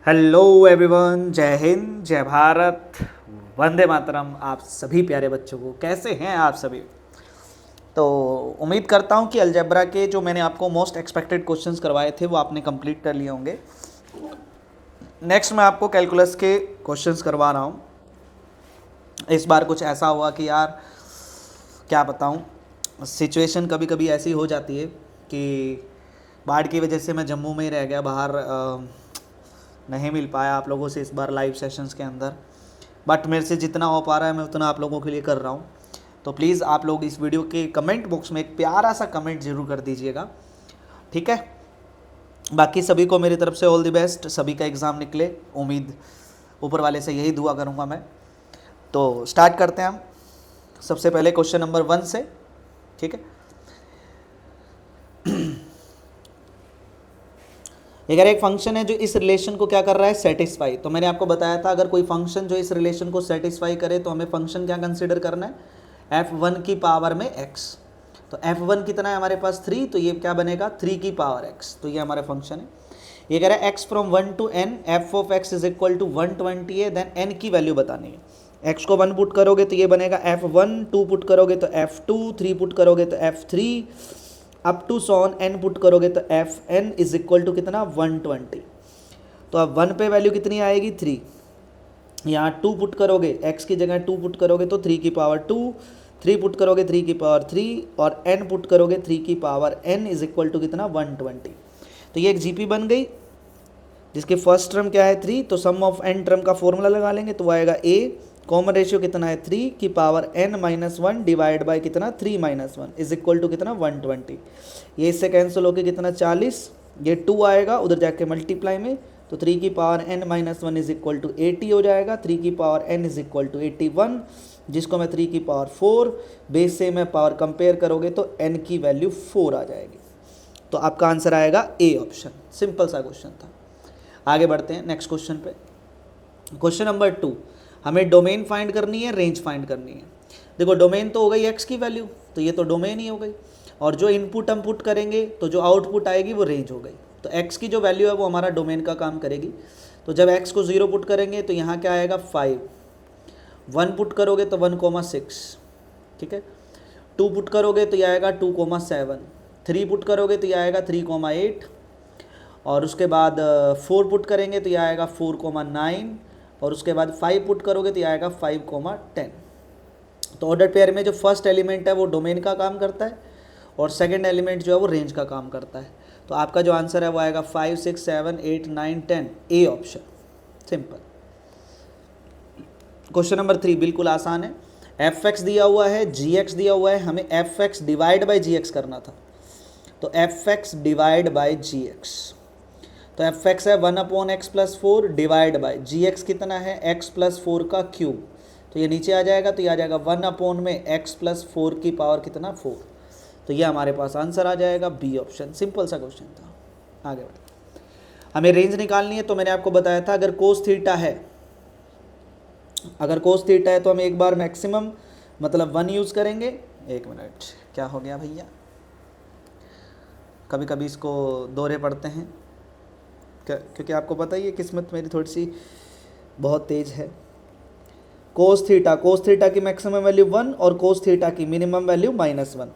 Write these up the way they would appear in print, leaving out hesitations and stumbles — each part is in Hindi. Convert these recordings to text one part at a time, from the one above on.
हेलो एवरीवन, जय हिंद, जय भारत, वंदे मातरम। आप सभी प्यारे बच्चों को कैसे हैं आप सभी। तो उम्मीद करता हूं कि अलजेब्रा के जो मैंने आपको मोस्ट एक्सपेक्टेड क्वेश्चंस करवाए थे वो आपने कंप्लीट कर लिए होंगे। नेक्स्ट मैं आपको कैलकुलस के क्वेश्चंस करवा रहा हूं। इस बार कुछ ऐसा हुआ कि यार क्या बताऊं, सिचुएशन कभी कभी ऐसी हो जाती है कि बाढ़ की वजह से मैं जम्मू में ही रह गया, बाहर नहीं मिल पाया आप लोगों से इस बार लाइव सेशंस के अंदर। बट मेरे से जितना हो पा रहा है मैं उतना आप लोगों के लिए कर रहा हूँ। तो प्लीज़ आप लोग इस वीडियो के कमेंट बॉक्स में एक प्यारा सा कमेंट ज़रूर कर दीजिएगा, ठीक है। बाकी सभी को मेरी तरफ से ऑल द बेस्ट, सभी का एग्ज़ाम निकले, उम्मीद ऊपर वाले से यही दुआ करूँगा मैं। तो स्टार्ट करते हैं हम सबसे पहले क्वेश्चन नंबर 1 से, ठीक है। अगर एक फंक्शन है जो इस रिलेशन को क्या कर रहा है, सेटिस्फाई, तो मैंने आपको बताया था अगर कोई फंक्शन जो इस रिलेशन को सेटिस्फाई करे तो हमें फंक्शन क्या कंसीडर करना है, f1 की पावर में x। तो f1 कितना है हमारे पास 3, तो ये क्या बनेगा 3 की पावर x। तो ये हमारा फंक्शन है। ये कह रहा है x from 1 to n f of x is equal to 120 है, देन n की वैल्यू बतानी है। x को 1 पुट करोगे तो ये बनेगा f1, 2 पुट करोगे तो f2, 3 पुट करोगे तो f3, अप टू सॉन n पुट करोगे तो f n is equal to कितना 120। तो अब 1 पे वैल्यू कितनी आएगी 3, यहाँ 2 पुट करोगे, x की जगह 2 पुट करोगे तो 3 की पावर 2, 3 पुट करोगे 3 की पावर 3 और n पुट करोगे 3 की power n is equal to कितना 120। तो ये एक जीपी बन गई जिसकी फर्स्ट टर्म क्या है 3, तो सम ऑफ n टर्म का फॉर्मूला लगा लेंगे तो आएगा a, कॉमन रेशियो कितना है 3 की power n minus 1 divide by कितना 3 माइनस 1 इज इक्वल टू कितना 120। ये इससे कैंसिल होकर कितना 40, ये 2 आएगा उधर जाके मल्टीप्लाई में, तो 3 की power n minus 1 is equal to 80 हो जाएगा। 3 की power n is equal to 81, जिसको मैं 3 की पावर 4 बेस से मैं पावर कंपेयर करोगे तो n की वैल्यू 4 आ जाएगी। तो आपका आंसर आएगा ए ऑप्शन। सिंपल सा क्वेश्चन था। आगे बढ़ते हैं नेक्स्ट क्वेश्चन पे। क्वेश्चन नंबर 2, हमें डोमेन फाइंड करनी है, रेंज फाइंड करनी है। देखो डोमेन तो हो गई x की वैल्यू, तो ये तो डोमेन ही हो गई, और जो इनपुट हम पुट करेंगे तो जो आउटपुट आएगी वो रेंज हो गई। तो x की जो वैल्यू है वो हमारा डोमेन का काम करेगी। तो जब x को 0 पुट करेंगे तो यहाँ क्या आएगा 5, 1 पुट करोगे तो 1,6, ठीक है। 2 पुट करोगे तो ये आएगा 2,7, 3 पुट करोगे तो ये आएगा 3,8, और उसके बाद 4 पुट करेंगे तो ये आएगा 4,9, और उसके बाद 5 पुट करोगे तो ये आएगा 5,10। तो ऑर्डर पेयर में जो फर्स्ट एलिमेंट है वो डोमेन का काम करता है और सेकंड एलिमेंट जो है वो रेंज का काम करता है। तो आपका जो आंसर है वो आएगा 5, 6, 7, 8, 9, 10, A option. Simple. Question number 3 बिल्कुल आसान है। एफ एक्स दिया हुआ है, जी एक्स दिया हुआ है, हमें f x divide by g x करना था। तो f x divide by g x, तो एफ एक्स है 1/x plus 4 divide by g x कितना है x प्लस 4 का क्यूब। तो ये नीचे आ जाएगा, तो ये आ जाएगा 1/x प्लस 4 की पावर कितना 4। तो ये हमारे पास आंसर आ जाएगा बी ऑप्शन। सिंपल सा क्वेश्चन था। आगे बढ़ते। हमें रेंज निकालनी है, तो मैंने आपको बताया था अगर कोस थीटा है, अगर कोस थीटा है तो हम एक बार मैक्सिमम मतलब 1 यूज़ करेंगे। एक मिनट, क्या हो गया भैया, कभी कभी इसको दौरे पड़ते हैं क्योंकि आपको पता ही है किस्मत मेरी थोड़ी सी बहुत तेज़ है। कोस थीटा की मैक्सिमम वैल्यू 1 और कोस थीटा की मिनिमम वैल्यू -1।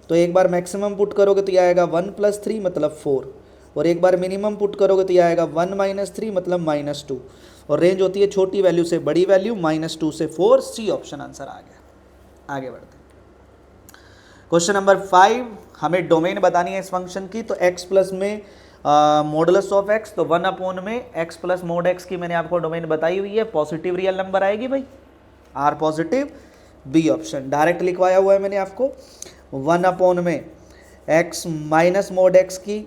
तो एक बार मैक्सिमम पुट करोगे तो यह आएगा 1 + 3 मतलब 4, और एक बार मिनिमम पुट करोगे तो यह आएगा 1 - 3 मतलब -2, और रेंज होती है छोटी वैल्यू से बड़ी वैल्यू -2 से 4। सी ऑप्शन आंसर आ गया। आगे बढ़ते हैं। क्वेश्चन नंबर 5, हमें डोमेन बतानी है इस फंक्शन की। तो x प्लस में मॉडुलस ऑफ x, तो 1 में x प्लस मोड x की मैंने आपको डोमेन बताई हुई है। पॉजिटिव रियल नंबर आएगी भाई, R positive, B option. Direct लिखवाया हुआ है मैंने आपको। 1 में x माइनस मोड x की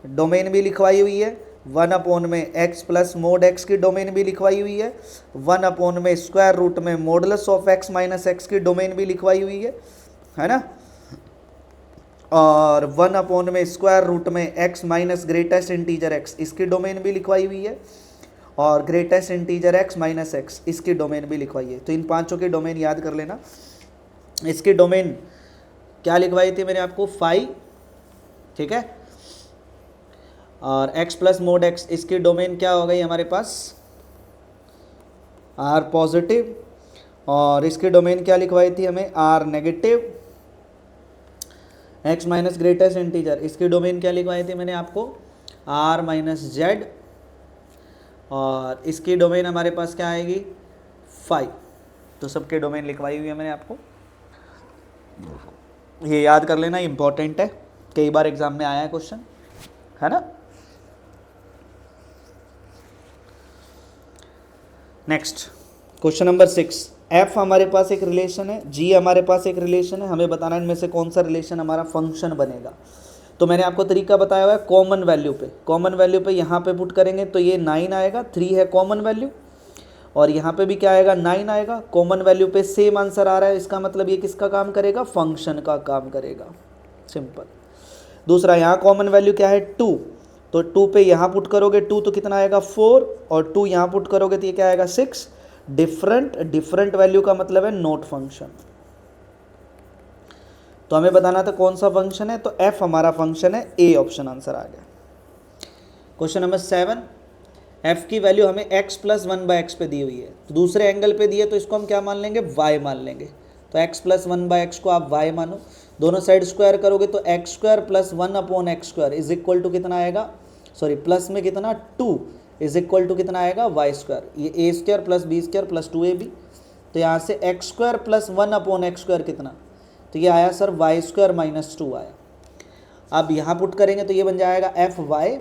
डोमेन भी लिखवाई हुई है। 1 में x प्लस मोड x की डोमेन भी लिखवाई हुई है। 1 में स्क्वायर रूट में modulus of x minus x की डोमेन भी लिखवाई हुई है ना। और 1 में स्क्वायर रूट में x minus greatest integer x इसकी डोमेन भी लिखवाई हुई है, और greatest integer x minus x इसकी डोमेन भी लिखवाई है। तो इन पांचों की डोमेन याद कर लेना। इसकी डोमेन क्या लिखवाई थी मैंने आपको 5, ठीक है। और x प्लस मोड x, इसकी डोमेन क्या हो गई हमारे पास, r पॉजिटिव, और इसकी डोमेन क्या लिखवाई थी हमें, r negative. x minus greatest integer, इसकी डोमेन क्या लिखवाई थी मैंने आपको, r माइनस जेड, और इसकी डोमेन हमारे पास क्या आएगी 5। तो सबके डोमेन लिखवाई हुई है मैंने आपको, ये याद कर लेना, इंपॉर्टेंट है, कई बार एग्जाम में आया है क्वेश्चन, है ना। नेक्स्ट क्वेश्चन नंबर 6, f हमारे पास एक रिलेशन है, g हमारे पास एक रिलेशन है, हमें बताना है इनमें से कौन सा रिलेशन हमारा फंक्शन बनेगा। तो मैंने आपको तरीका बताया हुआ है, कॉमन वैल्यू पे यहाँ पे पुट करेंगे तो ये 9 आएगा, 3 है कॉमन वैल्यू, और यहाँ पे भी क्या आएगा 9 आएगा, कॉमन वैल्यू पे सेम आंसर आ रहा है, इसका मतलब ये किसका काम करेगा, फंक्शन का काम करेगा, सिंपल। दूसरा यहाँ कॉमन वैल्यू क्या है 2, तो 2 पे यहाँ पुट करोगे 2 तो कितना आएगा 4, और 2 यहाँ पुट करोगे तो ये क्या आएगा 6। डिफरेंट वैल्यू का मतलब है नॉट फंक्शन। तो हमें बताना था कौन सा फंक्शन है, तो f हमारा फंक्शन है, ए ऑप्शन आंसर आ गया। क्वेश्चन नंबर 7, f की वैल्यू हमें x प्लस 1/x पे दी हुई है, तो दूसरे एंगल पे दी है तो इसको हम क्या मान लेंगे, y मान लेंगे। तो x प्लस 1/x को आप y मानो, दोनों साइड स्क्वायर करोगे तो x square plus 1/x² is equal to कितना आएगा, सॉरी प्लस में कितना 2 इज इक्वल टू कितना आएगा y², ये a² plus b² plus 2ab, तो यहाँ से x² प्लस 1/x² कितना, तो ये आया सर y² माइनस 2 आया। अब यहाँ पुट करेंगे तो ये बन जाएगा fy,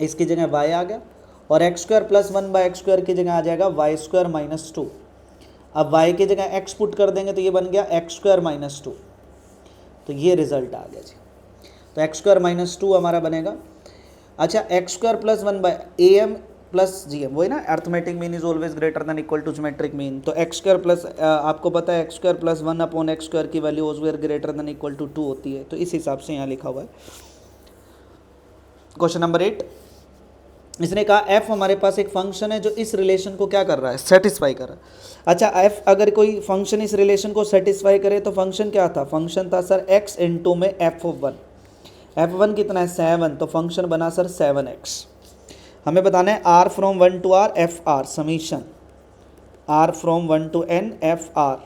इसकी जगह y आ गया, और x² प्लस 1/x² की जगह आ जाएगा y² माइनस 2। अब y की जगह x पुट कर देंगे तो ये बन गया x² माइनस 2, तो ये रिजल्ट आ गया जी। तो x² माइनस 2 हमारा बनेगा। अच्छा x² plus 1/am plus gm, वही ना, arithmetic mean is always greater than equal to geometric mean. तो x² प्लस आपको पता है x² प्लस 1/x² की value always greater than equal to 2 होती है, तो इस हिसाब से यहाँ लिखा हुआ है। क्वेश्चन नंबर 8, इसने कहा f हमारे पास एक फंक्शन है जो इस रिलेशन को क्या कर रहा है, सेटिस्फाई कर रहा है। अच्छा f अगर कोई फंक्शन इस रिलेशन को सेटिस्फाई करे तो फंक्शन क्या था, फंक्शन था सर x इंटू में f1 कितना है 7, तो फंक्शन बना सर 7x। हमें बताना है r from 1 to r f r summation r from 1 to n f r,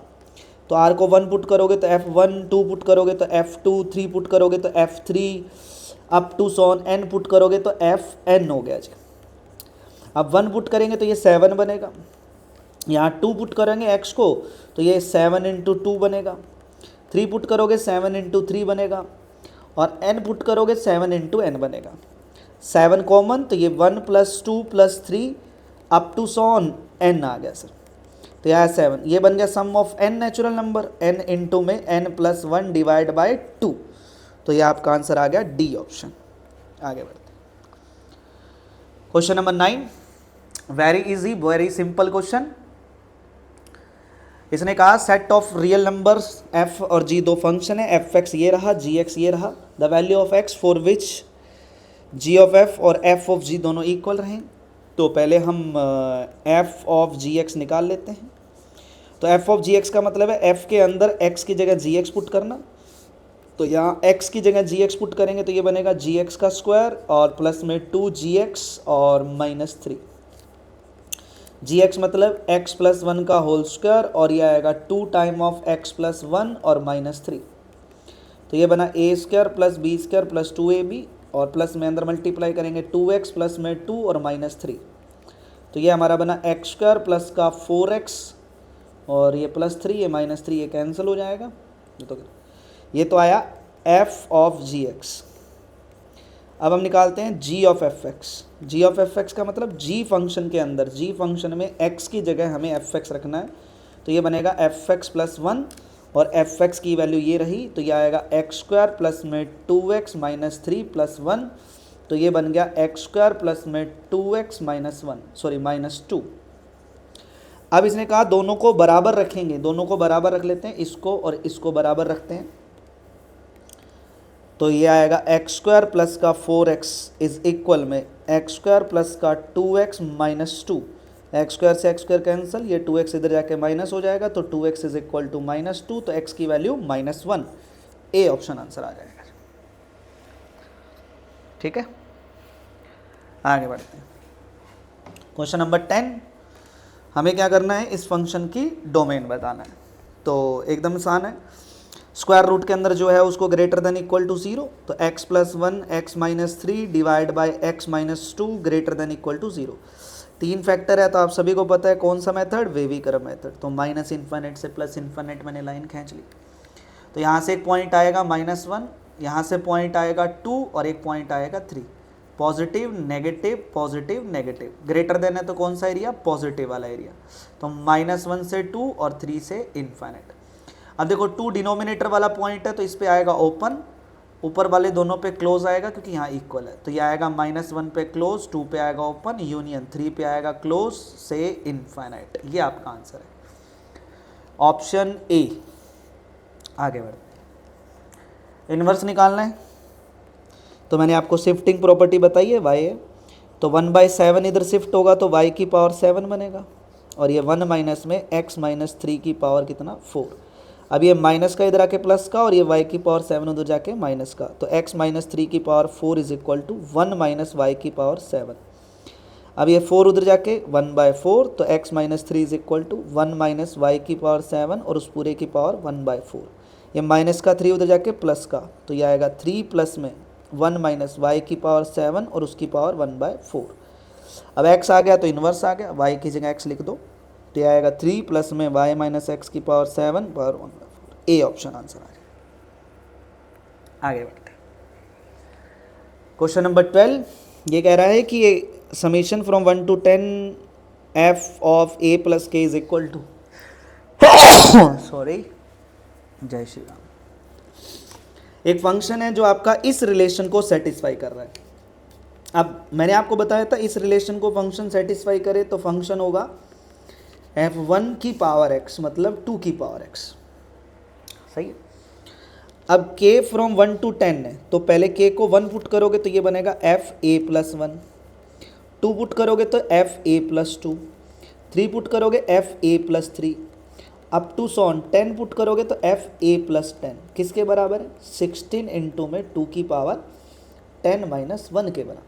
तो r को 1 पुट करोगे तो f1, 2 पुट करोगे तो f2, 3 पुट करोगे तो f3, अप टू सॉन n पुट करोगे तो fn हो गया जी। अब 1 पुट करेंगे तो ये 7 बनेगा, यहाँ 2 पुट करेंगे x को तो ये 7 इंटू 2 बनेगा, 3 पुट करोगे 7 इंटू 3 बनेगा, और n पुट करोगे 7 इंटू n बनेगा। 7 कॉमन तो ये 1 प्लस 2 प्लस 3 अप टू सॉन n आ गया सर, तो यह 7, ये बन गया sum of n natural number, n into में n प्लस 1 डिवाइड बाई 2, तो यह आपका आंसर आ गया डी ऑप्शन। आगे बढ़ते question number 9, very easy very simple question. इसने कहा set of real numbers f और g दो फंक्शन है, f(x) ये रहा, g(x) ये रहा, the value of x for which g of f और f ऑफ g दोनों इक्वल रहें। तो पहले हम f ऑफ gx निकाल लेते हैं। तो f ऑफ gx का मतलब है f के अंदर x की जगह gx पुट करना, तो यहाँ x की जगह gx पुट करेंगे तो ये बनेगा gx का स्क्वायर और प्लस में 2gx और माइनस 3, gx मतलब x प्लस 1 का होल स्क्वायर, और ये आएगा 2 टाइम ऑफ x प्लस 1 और माइनस 3, तो ये बना a square plus b square plus 2ab, और प्लस में अंदर मल्टीप्लाई करेंगे 2x प्लस में 2 और माइनस 3, तो ये हमारा बना x स्क्वायर प्लस का 4x, और ये प्लस 3 ये माइनस 3 ये कैंसिल हो जाएगा। ये तो आया f ऑफ gx। अब हम निकालते हैं g of fx। g of fx का मतलब g फंक्शन के अंदर, g फंक्शन में x की जगह हमें fx रखना है, तो ये बनेगा fx प्लस 1, और fx की वैल्यू ये रही, तो ये आएगा x स्क्वायर प्लस में 2x माइनस 3 प्लस 1, तो ये बन गया x स्क्वायर प्लस में 2x माइनस 1 सॉरी माइनस 2। अब इसने कहा दोनों को बराबर रखेंगे, दोनों को बराबर रख लेते हैं, इसको और इसको बराबर रखते हैं, तो ये आएगा x स्क्वायर प्लस का 4x इज इक्वल में x स्क्वायर प्लस का 2x माइनस 2, x स्क्वायर से x स्क्वायर कैंसिल, ये 2x इधर जाके माइनस हो जाएगा, तो 2x is equal to minus 2, तो x की वैल्यू -1, ए ऑप्शन आंसर आ जाएगा। ठीक है, आगे बढ़ते हैं। क्वेश्चन नंबर 10, हमें क्या करना है, इस फंक्शन की डोमेन बताना है। तो एकदम आसान है, स्क्वायर रूट के अंदर जो है उसको ग्रेटर देन इक्वल टू 0, तो x plus 1 x minus 3 divide by x minus 2 greater than equal to 0। 3 factor है तो आप सभी को पता है कौन सा मेथड, वेवीकरम मेथड। तो माइनस इन्फिनिट से प्लस इन्फिनिट मैंने लाइन खींच ली। तो यहाँ से एक पॉइंट आएगा -1, यहाँ से पॉइंट आएगा 2 और एक पॉइंट आएगा 3। Positive negative negative, greater than है तो कौन सा एरिया, पॉजिटिव वाला एरिया। तो -1 से 2 और 3 से इन्फिनिट। अब देखो 2 डिनोमिनेटर वाला पॉइंट है तो इस पे आएगा ओपन, ऊपर वाले दोनों पे क्लोज आएगा क्योंकि यहाँ इक्वल है। तो ये आएगा -1 पे क्लोज, 2 पे आएगा ओपन, यूनियन 3 पे आएगा क्लोज से इन्फिनिट। ये आपका आंसर है, ऑप्शन ए। आगे बढ़ते, इन्वर्स निकालना है। तो मैंने आपको शिफ्टिंग प्रॉपर्टी बताई है y है, तो 1/7 इधर शिफ्ट होगा तो y की पावर 7 बनेगा, और ये 1 माइनस में x माइनस 3 की पावर कितना, 4। अब ये माइनस का इधर आके प्लस का, और ये y की पावर 7 उधर जाके माइनस का, तो x माइनस 3 की power 4 is equal to 1 minus y की पावर 7। अब ये 4 उधर जाके 1/4, तो x minus 3 is equal to 1 minus y की पावर 7 और उस पूरे की पावर 1/4। ये माइनस का 3 उधर जाके प्लस का, तो ये आएगा 3 प्लस में 1 माइनस वाई की पावर 7 और उसकी पावर 1/4। अब x आ गया तो इन्वर्स आ गया, y की जगह x लिख दो, तो ये आएगा 3 प्लस में y माइनस एक्स की power 7 power 1/4। A option answer आ गया। आगे बढ़ते हैं, क्वेश्चन नंबर 12, ये कह रहा है कि ये summation from 1 to 10 f of a plus के इज इक्वल टू सॉरी, जय श्री राम। एक फंक्शन है जो आपका इस रिलेशन को सेटिस्फाई कर रहा है। अब मैंने आपको बताया था इस रिलेशन को फंक्शन सेटिस्फाई करे तो फंक्शन होगा f1 की पावर x, मतलब 2 की पावर x, सही है। अब k फ्रॉम 1 to 10 है, तो पहले k को 1 पुट करोगे तो ये बनेगा fa प्लस 1, 2 पुट करोगे तो fa प्लस 2, 3 पुट करोगे fa प्लस 3, अप टू सॉन 10 पुट करोगे तो fa प्लस 10 किसके बराबर है, 16 इंटू में 2 की पावर 10 माइनस 1 के बराबर।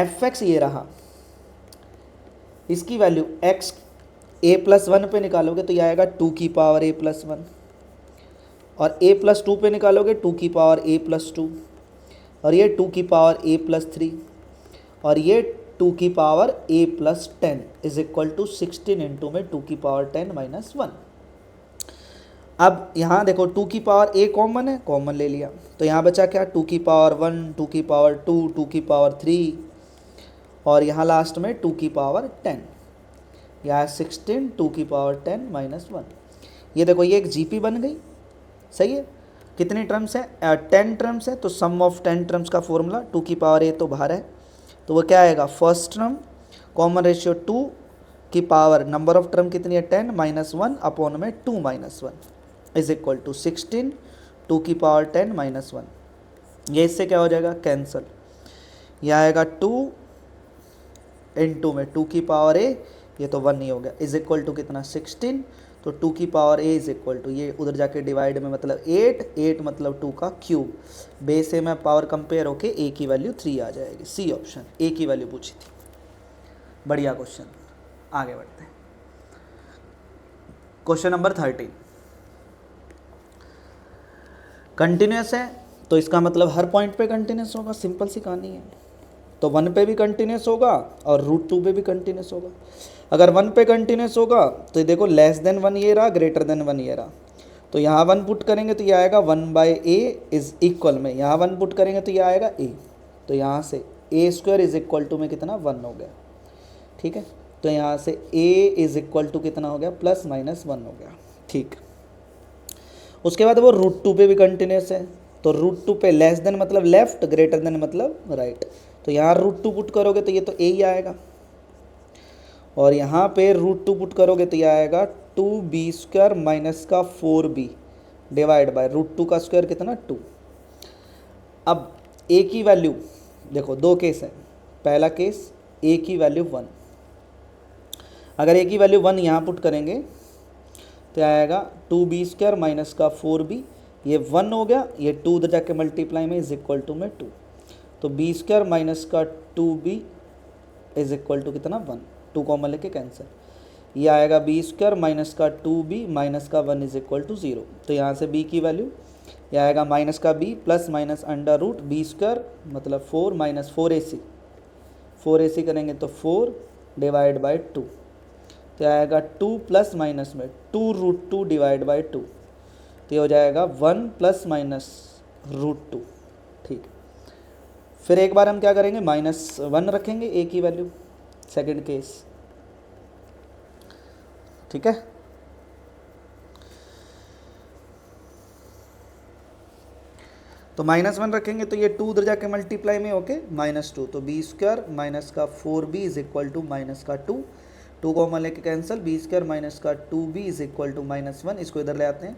fx ये रहा, इसकी वैल्यू x a प्लस 1 पे निकालोगे तो ये आएगा 2 की पावर a प्लस 1, और a प्लस 2 पे निकालोगे 2 की पावर a प्लस 2, और ये 2 की पावर a प्लस 3, और ये 2 की power a plus 10 is equal to 16 into में 2 की पावर 10 माइनस 1। अब यहाँ देखो 2 की पावर a कॉमन है, कॉमन ले लिया, तो यहाँ बचा क्या, 2 की पावर 1, 2 की पावर 2, 2 की पावर 3, और यहाँ लास्ट में 2 की पावर 10, यहाँ 16, 2 की पावर 10 माइनस 1। ये देखो ये एक जीपी बन गई, सही है। कितनी टर्म्स है, 10 टर्म्स है, तो सम ऑफ 10 टर्म्स का फॉर्मूला, 2 की पावर a तो बाहर है, तो वो क्या आएगा, फर्स्ट टर्म कॉमन रेशियो 2 की पावर नंबर ऑफ टर्म कितनी है 10 माइनस 1 अपॉन में 2 माइनस 1 इज इक्वल टू 16, 2 की पावर 10 माइनस 1। ये इससे क्या हो जाएगा, कैंसल। यह आएगा 2 इंटू में 2 की पावर a, ये तो 1 ही हो गया, इज इक्वल टू कितना 16, तो 2 की power a is equal to, ये उधर जाके डिवाइड में मतलब 8, 8 मतलब 2 का क्यूब, बेस से में पावर कंपेयर होके a की वैल्यू 3 आ जाएगी। सी ऑप्शन, a की वैल्यू पूछी थी, बढ़िया क्वेश्चन। आगे बढ़ते हैं, क्वेश्चन नंबर 13, कंटिन्यूस है तो इसका मतलब हर पॉइंट पे कंटिन्यूस होगा, सिंपल सी कहानी है। तो 1 पे भी कंटिन्यूस होगा और √2 पे भी कंटिन्यूस होगा। अगर 1 पे कंटिन्यूस होगा तो देखो लेस देन 1 ये रहा, ग्रेटर देन 1 ये रहा, तो यहाँ 1 पुट करेंगे तो ये आएगा 1/a इज इक्वल में, यहाँ 1 पुट करेंगे तो ये आएगा a, तो यहाँ से a square is equal to में कितना 1 हो गया, ठीक है। तो यहाँ से a इज इक्वल टू कितना हो गया, प्लस माइनस 1 हो गया, ठीक। उसके बाद वो √2 पे भी कंटिन्यूस है, तो √2 पे लेस देन मतलब लेफ्ट, ग्रेटर देन मतलब राइट, तो यहाँ √2 पुट करोगे तो ये तो a ही आएगा, और यहाँ पे √2 पुट करोगे तो ये आएगा 2b स्क्वायर माइनस का 4b डिवाइड बाय √2 का स्क्वायर कितना 2। अब a की वैल्यू देखो, दो केस है, पहला केस a की वैल्यू 1, अगर a की वैल्यू 1 यहाँ पुट करेंगे तो आएगा 2b स्क्वायर माइनस का 4b, ये 1 हो गया, ये 2 उधर जाके मल्टीप्लाई में इज इक्वल टू में 2, तो बी स्क्वायर माइनस का 2b इज इक्वल टू कितना 1, 2 कॉमन लेके कैंसिल, ये आएगा बी स्क्वायर माइनस का 2b माइनस का 1 इज इक्वल टू 0। तो यहाँ से b की वैल्यू यह आएगा माइनस का b plus minus under root B square मतलब 4 माइनस 4ac करेंगे तो 4 डिवाइड बाई 2, तो आएगा 2 प्लस माइनस में 2√2 डिवाइड बाई 2, तो ये हो जाएगा 1 प्लस माइनस √2। ठीक है, फिर एक बार हम क्या करेंगे -1 रखेंगे a की वैल्यू, सेकंड केस। ठीक है, तो -1 रखेंगे तो ये 2 उधर जाके मल्टीप्लाई में होके -2, तो बी स्क्वायर माइनस का 4b is equal to minus का 2 कॉमन लेके कैंसिल, बी स्क्वायर माइनस का 2b इज इक्वल टू -1, इसको इधर ले आते हैं,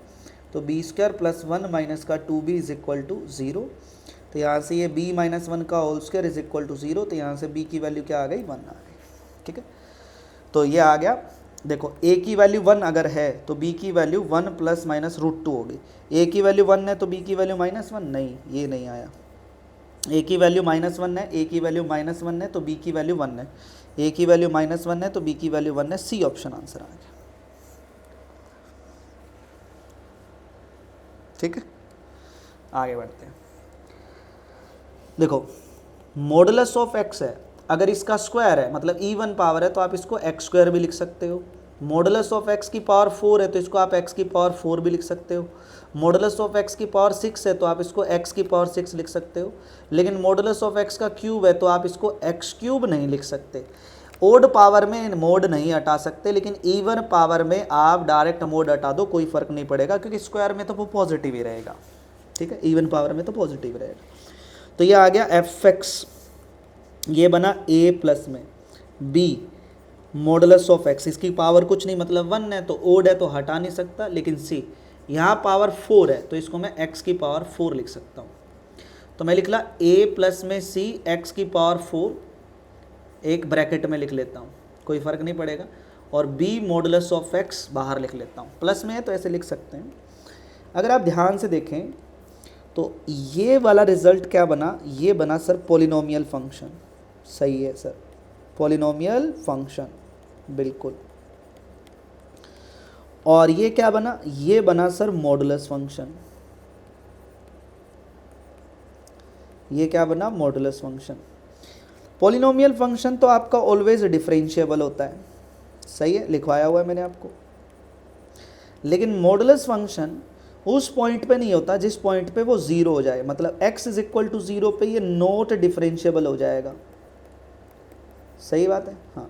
तो बी स्क्वायर प्लस 1 माइनस का 2b इज इक्वल टू 0। तो यहाँ से ये b माइनस 1 का whole square is equal to 0, तो यहाँ से b की वैल्यू क्या आ गई 1 आ गई। ठीक है, तो ये आ गया। देखो a की वैल्यू 1 अगर है तो b की वैल्यू 1 प्लस माइनस √2 होगी। a की वैल्यू 1 है तो b की वैल्यू -1 नहीं, ये नहीं आया। a की वैल्यू -1 है, a की वैल्यू -1 है तो b की वैल्यू 1 है, a की वैल्यू -1 है तो b की वैल्यू 1 है, सी ऑप्शन आंसर आ गया। ठीक है, आगे बढ़ते हैं। देखो मॉडुलस ऑफ x है, अगर इसका स्क्वायर है मतलब इवन पावर है तो आप इसको x स्क्वायर भी लिख सकते हो। मॉडुलस ऑफ x की पावर 4 है तो इसको आप x की पावर 4 भी लिख सकते हो। मॉडुलस ऑफ x की पावर 6 है तो आप इसको x की पावर 6 लिख सकते हो। लेकिन मॉडुलस ऑफ x का क्यूब है तो आप इसको x क्यूब नहीं लिख सकते। ओड पावर में मोड नहीं हटा सकते, लेकिन इवन पावर में आप डायरेक्ट मोड हटा दो, कोई फर्क नहीं पड़ेगा, क्योंकि स्क्वायर में तो वो पॉजिटिव ही रहेगा। ठीक है, इवन पावर में तो पॉजिटिव रहेगा। तो ये आ गया fx, ये बना a प्लस में b मॉडुलस ऑफ x, इसकी पावर कुछ नहीं मतलब 1 है तो ओड है तो हटा नहीं सकता, लेकिन c यहाँ पावर 4 है तो इसको मैं x की पावर 4 लिख सकता हूँ। तो मैं लिख ला a प्लस में c x की पावर 4, एक ब्रैकेट में लिख लेता हूँ, कोई फ़र्क नहीं पड़ेगा, और b मॉडुलस ऑफ x बाहर लिख लेता हूँ। प्लस में है तो ऐसे लिख सकते हैं। अगर आप ध्यान से देखें तो ये वाला रिजल्ट क्या बना, ये बना सर पॉलिनोमियल फंक्शन। सही है सर, पॉलिनोमियल फंक्शन बिल्कुल। और ये क्या बना, ये बना सर मॉडुलस फंक्शन। ये क्या बना, मॉडुलस फंक्शन। पॉलिनोमियल फंक्शन तो आपका ऑलवेज डिफरेंशिएबल होता है, सही है, लिखवाया हुआ है मैंने आपको। लेकिन मॉडुलस फंक्शन उस पॉइंट पे नहीं होता जिस पॉइंट पे वो 0 हो जाए, मतलब x इज इक्वल टू 0 पे ये नॉट डिफरेंशिएबल हो जाएगा। सही बात है, हाँ।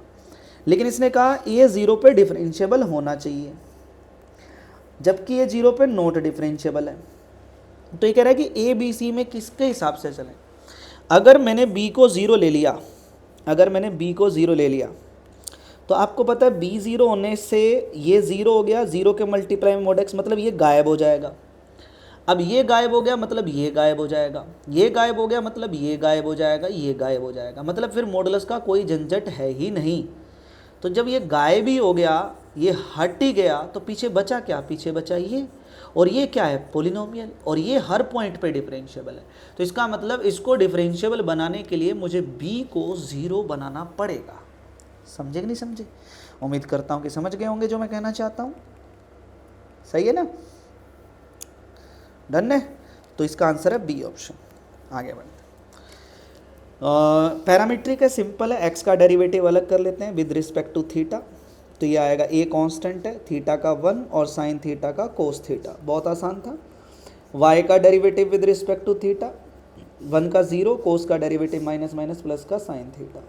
लेकिन इसने कहा ये 0 पे डिफरेंशिएबल होना चाहिए, जबकि ये 0 पे नॉट डिफरेंशिएबल है। तो ये कह रहा है कि ए बी सी में किसके हिसाब से चलें। अगर मैंने b को 0 ले लिया, अगर मैंने b को 0 ले लिया तो आपको पता है b 0 होने से ये 0 हो गया, 0 के मल्टीप्लाई में mod x, मतलब ये गायब हो जाएगा। अब ये गायब हो गया मतलब ये गायब हो जाएगा, ये गायब हो गया मतलब ये गायब हो जाएगा, ये गायब हो जाएगा, मतलब फिर मॉडुलस का कोई झंझट है ही नहीं। तो जब ये गायब ही हो गया, ये हट ही गया, तो पीछे बचा क्या, पीछे बचा ये, और ये क्या है, पॉलिनोमियल, और ये हर पॉइंट पे डिफरेंशिएबल है। तो इसका मतलब इसको डिफरेंशिएबल बनाने के लिए मुझे b को 0 बनाना पड़ेगा। समझे कि नहीं समझे? उम्मीद करता हूँ कि समझ गए होंगे जो मैं कहना चाहता हूँ। सही है ना, डन है। तो इसका आंसर है बी ऑप्शन। आगे बढ़ते हैं। पैरामीट्रिक है, सिंपल है, x का डेरिवेटिव अलग कर लेते हैं विद रिस्पेक्ट टू थीटा। तो ये आएगा a कांस्टेंट है, थीटा का 1 और साइन थीटा का कोस थीटा, बहुत आसान था। y का derivative with respect to theta, 1 का 0, कोस का डेरिवेटिव माइनस माइनस प्लस का sine theta.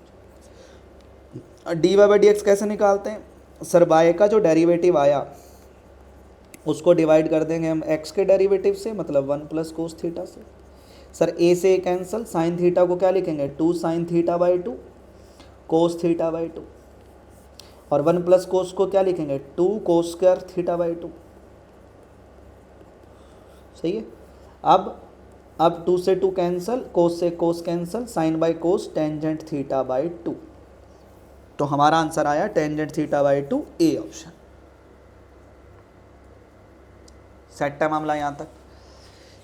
dy by D X कैसे निकालते हैं सर, y का जो डेरिवेटिव आया उसको डिवाइड कर देंगे हम x के डेरिवेटिव से, मतलब 1 प्लस कोस थीटा से। सर a से कैंसिल, साइन थीटा को क्या लिखेंगे, 2 sine theta by 2 cos theta by 2, और 1 प्लस कोस को क्या लिखेंगे, 2 कोस स्क्वायर थीटा बाई 2। सही है। अब 2 से 2 कैंसिल, कोस से cos cancel, sine by cos tangent theta by 2। तो हमारा आंसर आया tangent theta by 2, A option. Set है मामला यहाँ तक।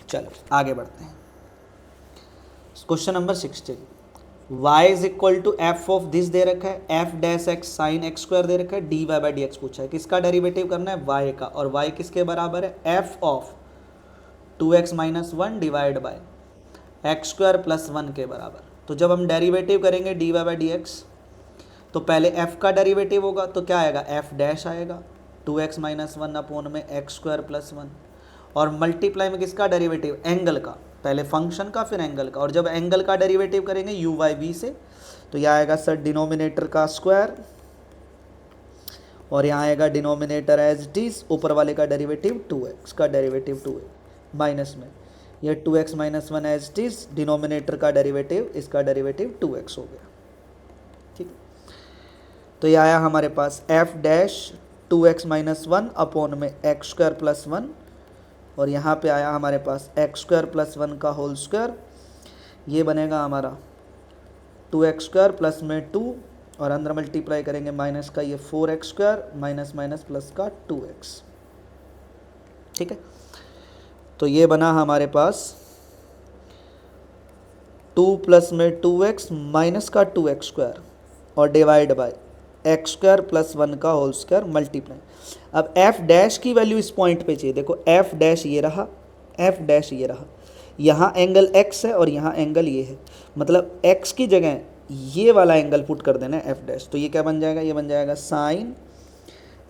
चलो आगे बढ़ते हैं। Question number 16, y is equal to f of this दे रखा है, f dash x sine x square दे रखा है, d Y by D x पूछा है, किसका डेरिवेटिव करना है, y का, और y किसके बराबर है, F of 2x minus 1 divide by X square plus 1 के बराबर। तो जब हम डेरिवेटिव करेंगे D Y by D X, तो पहले f का डेरिवेटिव होगा तो क्या आएगा, f डैश आएगा 2x माइनस 1 अपोन में एक्स स्क्वायर प्लस 1, और मल्टीप्लाई में किसका डेरिवेटिव, एंगल का, पहले फंक्शन का फिर एंगल का, और जब एंगल का डेरिवेटिव करेंगे u बाई वी से, तो यह आएगा सर डिनोमिनेटर का स्क्वायर, और यहाँ आएगा डिनोमिनेटर एज डिस, ऊपर वाले का डेरिवेटिव 2x का डेरिवेटिव 2 माइनस में ये 2x minus 1 as this, denominator का डेरिवेटिव, इसका डेरिवेटिव 2x हो गया। ठीक, तो ये आया हमारे पास f dash 2x minus 1 upon में एक्स स्क्वायर प्लस 1, और यहाँ पे आया हमारे पास एक्स स्क्वायर प्लस 1 का होल स्क्वायर, ये बनेगा हमारा 2x स्क्वायर प्लस में 2, और अंदर मल्टीप्लाई करेंगे माइनस का ये 4x square minus minus plus का 2x। ठीक है, तो ये बना हमारे पास 2 प्लस में 2x माइनस का 2x स्क्वायर और divide by X square plus 1 का होल स्क्वायर मल्टीप्लाई। अब f डैश की वैल्यू इस पॉइंट पे चाहिए, देखो f डैश ये रहा, f डैश ये रहा, यहाँ एंगल x है और यहाँ एंगल ये है, मतलब x की जगह ये वाला एंगल पुट कर देना है f डैश, तो ये क्या बन जाएगा, ये बन जाएगा साइन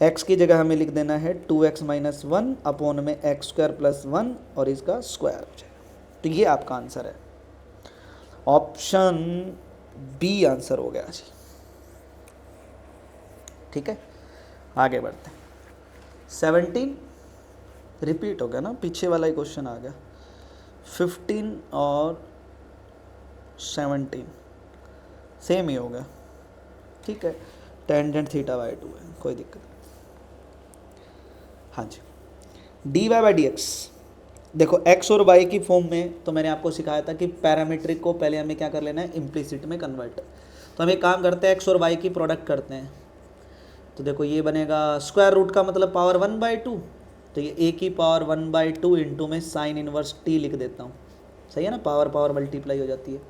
x की जगह हमें लिख देना है 2x माइनस 1 अपोन में एक्स स्क्वायर प्लस 1 और इसका स्क्वायर हो जाएगा। तो ये आपका आंसर है, ऑप्शन बी आंसर हो गया जी। ठीक है, आगे बढ़ते हैं। 17 रिपीट हो गया ना, पीछे वाला ही क्वेश्चन आ गया। 15 और 17 सेम ही हो गया। ठीक है, टेंजेंट थीटा बाई 2 है, कोई दिक्कत नहीं। हाँ जी, D Y by D X, देखो x और y की फॉर्म में तो मैंने आपको सिखाया था कि पैरामीट्रिक को पहले हमें क्या कर लेना है, इम्प्लिसिट में कन्वर्ट। तो हम एक काम करते हैं, x और y की प्रोडक्ट करते हैं। तो देखो ये बनेगा स्क्वायर रूट का मतलब पावर 1/2, तो ये a की पावर 1/2 इंटू में साइन इनवर्स t लिख देता हूँ। सही है ना, पावर पावर मल्टीप्लाई हो जाती है,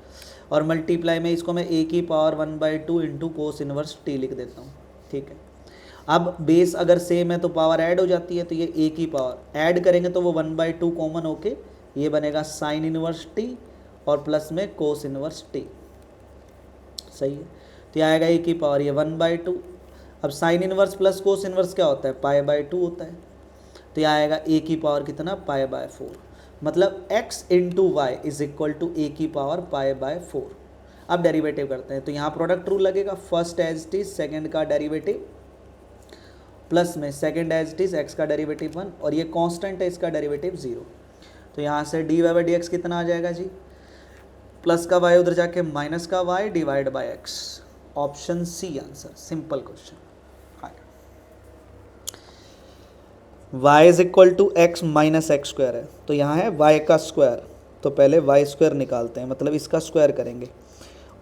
और मल्टीप्लाई में इसको मैं a की power 1/2 into cos inverse t लिख देता हूँ। ठीक है, अब बेस अगर सेम है तो पावर ऐड हो जाती है, तो ये a की पावर ऐड करेंगे तो वो 1/2 कॉमन होके ये बनेगा साइन इनवर्स t और प्लस में कोस इनवर्स t। सही है, तो ये आएगा a की पावर ये 1/2। अब sine inverse plus cos inverse क्या होता है, π/2 होता है, तो ये आएगा a की पावर कितना, π/4, मतलब x into Y is equal to a की पावर π/4। अब डेरिवेटिव करते हैं, तो यहाँ प्रोडक्ट रूल लगेगा, first as it is second का डेरिवेटिव प्लस में second as it is X का डेरिवेटिव 1, और ये कांस्टेंट है, इसका डेरिवेटिव 0। तो यहाँ से D Y by D X कितना आ जाएगा जी, प्लस का y उधर जाके माइनस का y divide by X. Option C answer, simple question. y is equal to X minus X square है, तो यहाँ है y का स्क्वायर, तो पहले y स्क्वायर निकालते हैं, मतलब इसका स्क्वायर करेंगे,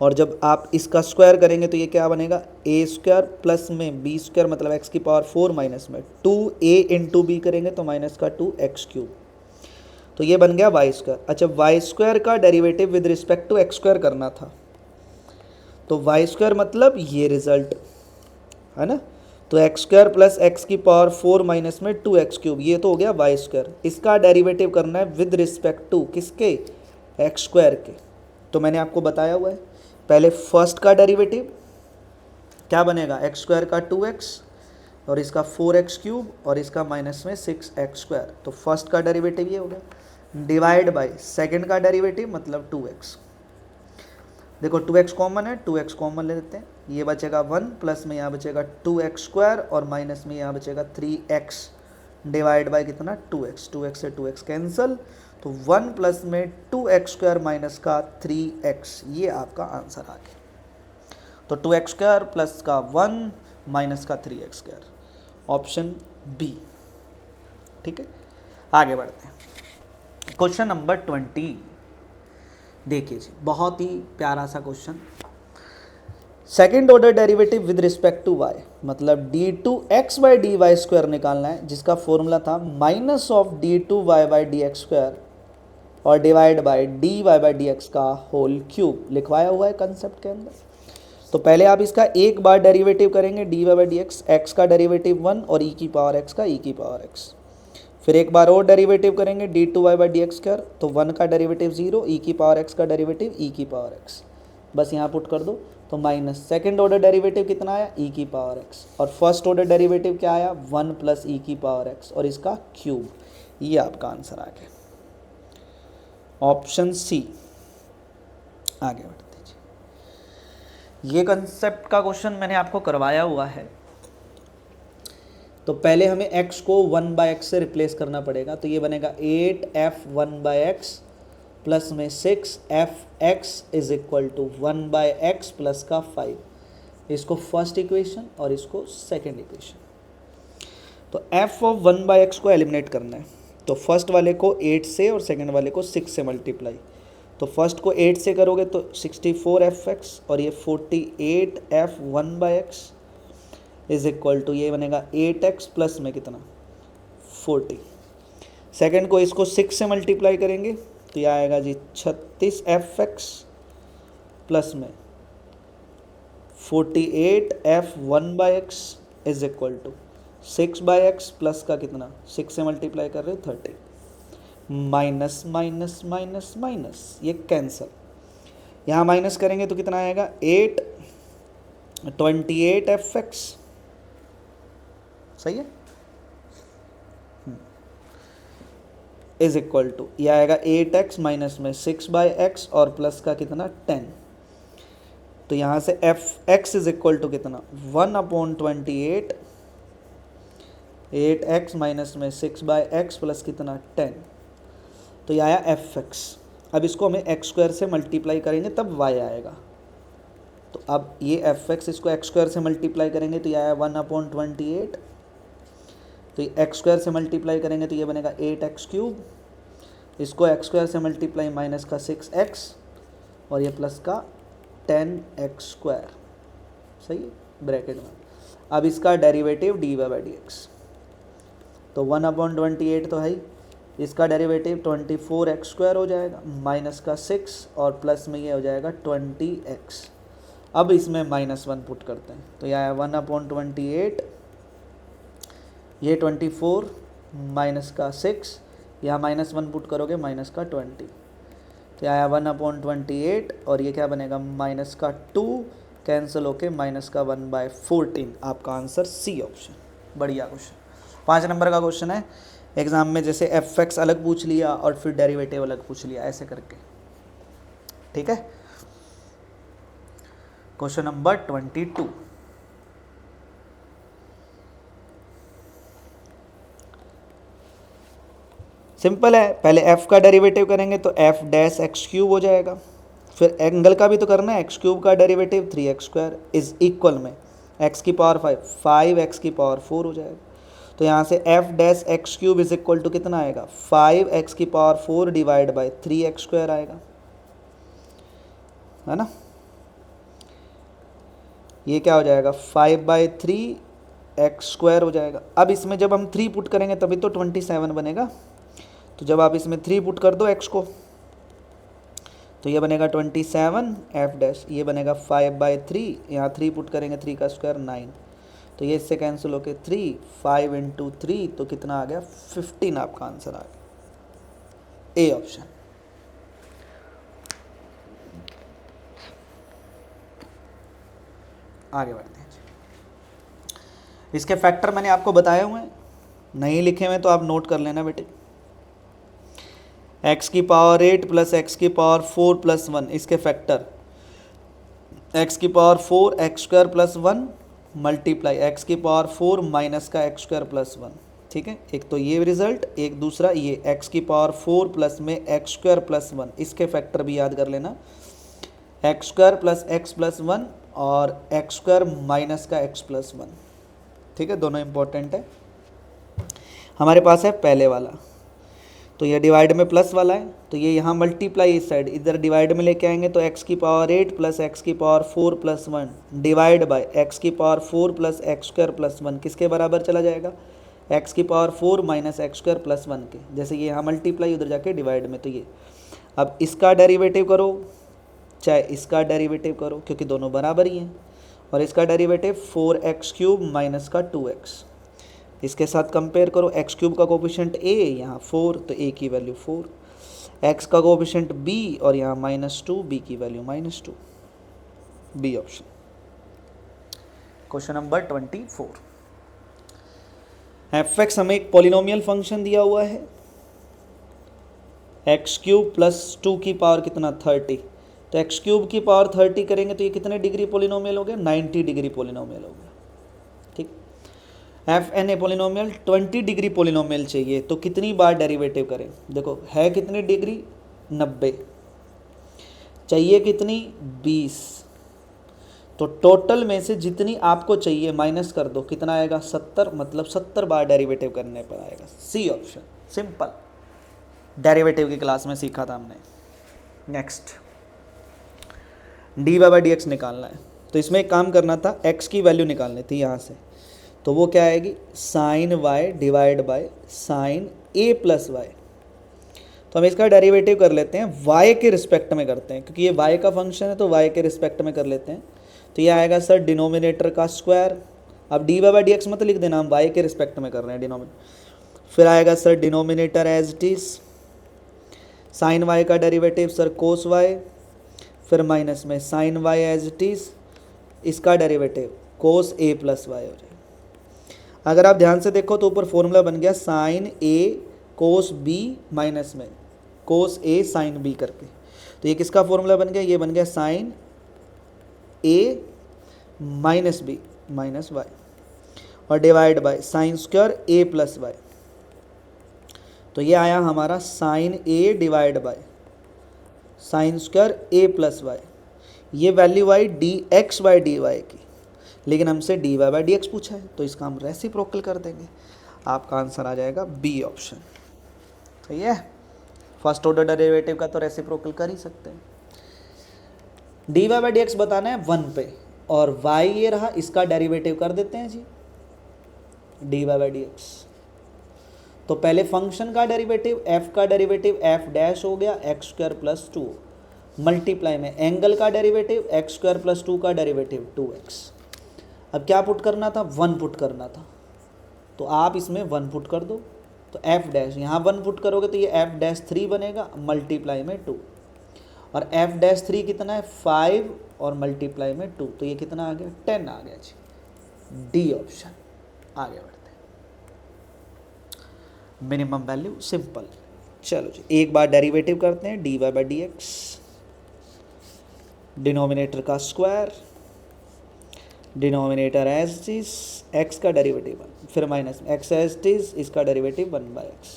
और जब आप इसका स्क्वायर करेंगे तो ये क्या बनेगा, a स्क्वायर प्लस में b स्क्वायर मतलब x की पावर 4 माइनस में 2a इंटू बी करेंगे तो माइनस का 2x क्यूब, तो ये बन गया y स्क्वायर। अच्छा, y स्क्वायर का derivative with respect to X square करना था, तो y स्क्वायर मतलब ये रिजल्ट है ना, तो एक्स स्क्वायर प्लस एक्स की पावर 4 माइनस में 2x क्यूब, ये तो हो गया y स्क्वायर। इसका डेरिवेटिव करना है विद रिस्पेक्ट टू किसके, एक्स स्क्वायर के। तो मैंने आपको बताया हुआ है, पहले फर्स्ट का डेरिवेटिव क्या बनेगा, एक्स स्क्वायर का 2x और इसका 4x क्यूब और इसका माइनस में 6x स्क्वायर, तो फर्स्ट का डेरिवेटिव ये हो गया, डिवाइड बाय सेकेंड का डेरिवेटिव मतलब 2x। देखो 2x कॉमन है, 2x कॉमन ले लेते हैं, ये बचेगा 1 प्लस में यहाँ बचेगा 2x स्क्वायर और माइनस में यहाँ बचेगा 3x डिवाइड बाय कितना 2x, 2x से 2x कैंसिल, तो 1 प्लस में 2x स्क्वायर माइनस का 3x, ये आपका आंसर आ गया। तो 2x स्क्वायर प्लस का 1 माइनस का 3x स्क्वायर, ऑप्शन बी। ठीक है, आगे बढ़ते हैं। क्वेश्चन नंबर 20 देखिए जी, बहुत ही प्यारा सा question. Second order derivative with respect to y, मतलब d2x by D Y square निकालना है, जिसका फॉर्मूला था minus of d2y by D X square और divide by dy by D X का होल क्यूब लिखवाया हुआ है कंसेप्ट के अंदर। तो पहले आप इसका एक बार डेरिवेटिव करेंगे dy बाई डी एक्स का डेरिवेटिव 1 और e की पावर x का e की पावर x। फिर एक बार और डेरिवेटिव करेंगे d2y by D X square, तो 1 का डेरिवेटिव 0, e की पावर x का डेरिवेटिव e की पावर x। बस यहाँ पुट कर दो तो माइनस सेकेंड ऑर्डर डेरिवेटिव कितना आया e की पावर x, और फर्स्ट ऑर्डर डेरिवेटिव क्या आया 1 प्लस e की पावर x और इसका क्यूब। ये आपका आंसर आ गया ऑप्शन सी। आगे बढ़ते दीजिए। ये कंसेप्ट का क्वेश्चन मैंने आपको करवाया हुआ है। तो पहले हमें x को 1 बाई एक्स से रिप्लेस करना पड़ेगा, तो ये बनेगा 8f1 बाई एक्स प्लस में 6f(x) is equal to 1 by X plus का 5। इसको फर्स्ट इक्वेशन और इसको सेकेंड इक्वेशन। तो f ऑफ 1 बाई एक्स को एलिमिनेट करना है, तो फर्स्ट वाले को 8 से और सेकेंड वाले को 6 से मल्टीप्लाई। तो फर्स्ट को 8 से करोगे तो 64f(x) और ये 48f1 by X is equal to ये बनेगा 8x प्लस में कितना 40। सेकेंड को इसको 6 से मल्टीप्लाई करेंगे तो यह आएगा जी 36f(x) प्लस में 48f1 by X is equal to 6 by X plus का कितना 6 से मल्टीप्लाई कर रहे हो 30। माइनस माइनस माइनस माइनस ये कैंसल, यहाँ माइनस करेंगे तो कितना आएगा 28f(x) सही है इज इक्वल टू यह आएगा 8x माइनस में 6 बाई एक्स और प्लस का कितना 10। तो यहाँ से f(x) इज इक्वल टू कितना 1/28 8x माइनस में 6 बाई एक्स प्लस कितना 10। तो यह आया f(x). अब इसको हमें x स्क्वायर से मल्टीप्लाई करेंगे तब y आएगा। तो अब ये f(x) इसको x स्क्वायर से मल्टीप्लाई करेंगे तो यह आया 1/28। तो ये x स्क्वायर से मल्टीप्लाई करेंगे तो ये बनेगा 8x क्यूब, इसको x स्क्वायर से मल्टीप्लाई माइनस का 6x और ये प्लस का 10x स्क्वायर। सही है ब्रैकेट में। अब इसका derivative dy by D X, तो 1/28 तो है ही, इसका डेरिवेटिव 24x स्क्वायर हो जाएगा माइनस का 6 और प्लस में ये हो जाएगा 20x। अब इसमें -1 पुट करते हैं तो यह आया 1/28, ये 24 माइनस का 6, यहाँ -1 पुट करोगे माइनस का 20। तो यह आया 1/28 और ये क्या बनेगा माइनस का 2 कैंसिल होके माइनस का 1/14। आपका आंसर सी ऑप्शन। बढ़िया क्वेश्चन। 5 नंबर का क्वेश्चन है एग्जाम में, जैसे f(x) अलग पूछ लिया और फिर डेरिवेटिव अलग पूछ लिया ऐसे करके। ठीक है। Question number 22। सिंपल है, पहले f का डेरिवेटिव करेंगे तो f डैश एक्स क्यूब हो जाएगा, फिर एंगल का भी तो करना है, एक्स क्यूब का derivative 3x square is equal में x की पावर 5x की पावर 4 हो जाएगा। तो यहाँ से f dash X cube is equal to कितना आएगा 5x की power 4 divide by 3x square आएगा, है ना। ये क्या हो जाएगा 5/3x स्क्वायर हो जाएगा। अब इसमें जब हम 3 पुट करेंगे तभी तो 27 बनेगा। तो जब आप इसमें 3 पुट कर दो x को तो ये बनेगा 27 f डैश, ये बनेगा 5/3, यहाँ 3 पुट करेंगे 3 का स्क्वायर 9। तो ये इससे कैंसिल होके 3, 5 × 3 तो कितना आ गया 15। आपका आंसर आ गया ए ऑप्शन। आगे बढ़ते हैं। इसके फैक्टर मैंने आपको बताए हुए हैं, नहीं लिखे हुए तो आप नोट कर लेना बेटे। x की पावर 8 प्लस x की पावर 4 प्लस 1, इसके फैक्टर x की power 4 x square plus 1 multiply x की पावर 4 माइनस का x स्क्वायर प्लस 1। ठीक है, एक तो ये रिजल्ट, एक दूसरा ये x की पावर 4 प्लस में x स्क्वायर प्लस 1, इसके फैक्टर भी याद कर लेना, x square plus x plus 1 और x स्क्वायर माइनस का x प्लस 1। ठीक है, दोनों इंपॉर्टेंट है। हमारे पास है पहले वाला, तो ये डिवाइड में प्लस वाला है तो ये यहाँ मल्टीप्लाई इस साइड, इधर डिवाइड में लेके आएंगे तो x की पावर 8 प्लस x की power 4 plus 1 divide bye x की power 4 plus x square plus 1 किसके बराबर चला जाएगा एक्स की power 4 minus X square plus 1 के, जैसे ये यहाँ मल्टीप्लाई उधर जाके डिवाइड में, तो ये अब इसका डेरिवेटिव करो चाहे इसका डेरिवेटिव करो क्योंकि दोनों बराबर ही हैं, और इसका डेरिवेटिव 4x³ माइनस का 2x, इसके साथ कंपेयर करो। x³ का कोफिशिएंट a, यहाँ 4 तो a की वैल्यू 4, x का कोफिशिएंट b और यहाँ -2, b की value -2, B option. Question number 24, fx हमें एक पॉलिनोमियल फंक्शन दिया हुआ है, x³ प्लस 2 की पावर कितना 30, तो x³ की पावर 30 करेंगे तो ये कितने डिग्री पॉलिनोमियल हो गया, 90 डिग्री पॉलिनोमियल हो गया। ठीक, fn a polynomial 20 degree polynomial चाहिए, तो कितनी बार डेरिवेटिव करें, देखो है कितनी डिग्री 90, चाहिए कितनी 20, तो टोटल में से जितनी आपको चाहिए माइनस कर दो, कितना आएगा 70, मतलब 70 बार डेरिवेटिव करने पर आएगा, सी ऑप्शन। सिंपल, डेरिवेटिव की क्लास में सीखा था हमने। नेक्स्ट, dy बाई dx निकालना है, तो इसमें एक काम करना था, x की वैल्यू निकालनी थी यहाँ से, तो वो क्या आएगी sine y divide by sine a plus Y. तो हम इसका डेरिवेटिव कर लेते हैं, y के रिस्पेक्ट में करते हैं क्योंकि ये y का फंक्शन है, तो y के रिस्पेक्ट में कर लेते हैं। तो ये आएगा सर डिनोमिनेटर का स्क्वायर, अब dy बाई dx मत लिख देना, हम y के रिस्पेक्ट में कर रहे हैं डिनोमिनेटर। फिर आएगा sir denominator as it is, sine y का डेरिवेटिव सर कोस y, फिर माइनस में sine y as it is, इसका derivative cos a plus Y हो जाएगा। अगर आप ध्यान से देखो तो ऊपर फॉर्मूला बन गया sine a cos b minus में कोस a साइन b करके, तो ये किसका फॉर्मूला बन गया, ये बन गया sine a minus b minus Y और divide by sine square a plus Y, तो ये आया हमारा sine a divide by sine square a plus Y, ये वैल्यू आई dx बाई dy की, लेकिन हमसे dy बाई dx पूछा है तो इसका हम रेसिप्रोकल कर देंगे, आपका आंसर आ जाएगा बी ऑप्शन। सही है, फर्स्ट ऑर्डर डेरिवेटिव का तो रेसिप्रोकल कर ही सकते हैं। dy बाई dx बताना है 1 पे, और y ये रहा, इसका डेरिवेटिव कर देते हैं जी dy बाई dx। तो पहले फंक्शन का डेरिवेटिव, f का डेरिवेटिव f डैश हो गया एक्स स्क्वायर प्लस 2, मल्टीप्लाई में एंगल का डेरिवेटिव एक्स स्क्वायर प्लस 2 का डेरिवेटिव 2x। अब क्या पुट करना था, 1 पुट करना था, तो आप इसमें 1 पुट कर दो, तो f डैश यहाँ 1 पुट करोगे तो ये f डैश 3 बनेगा, मल्टीप्लाई में 2, और f डैश 3 कितना है 5 और मल्टीप्लाई में 2, तो ये कितना आ गया 10 आ गया जी, डी ऑप्शन। आगे बढ़ते हैं, मिनिमम वैल्यू सिंपल। चलो जी, एक बार डेरिवेटिव करते हैं, dy बाई dx, डिनोमिनेटर का square, denominator as it is, X का डेरिवेटिव 1, फिर minus X as it is, इसका डेरिवेटिव 1 बाई एक्स,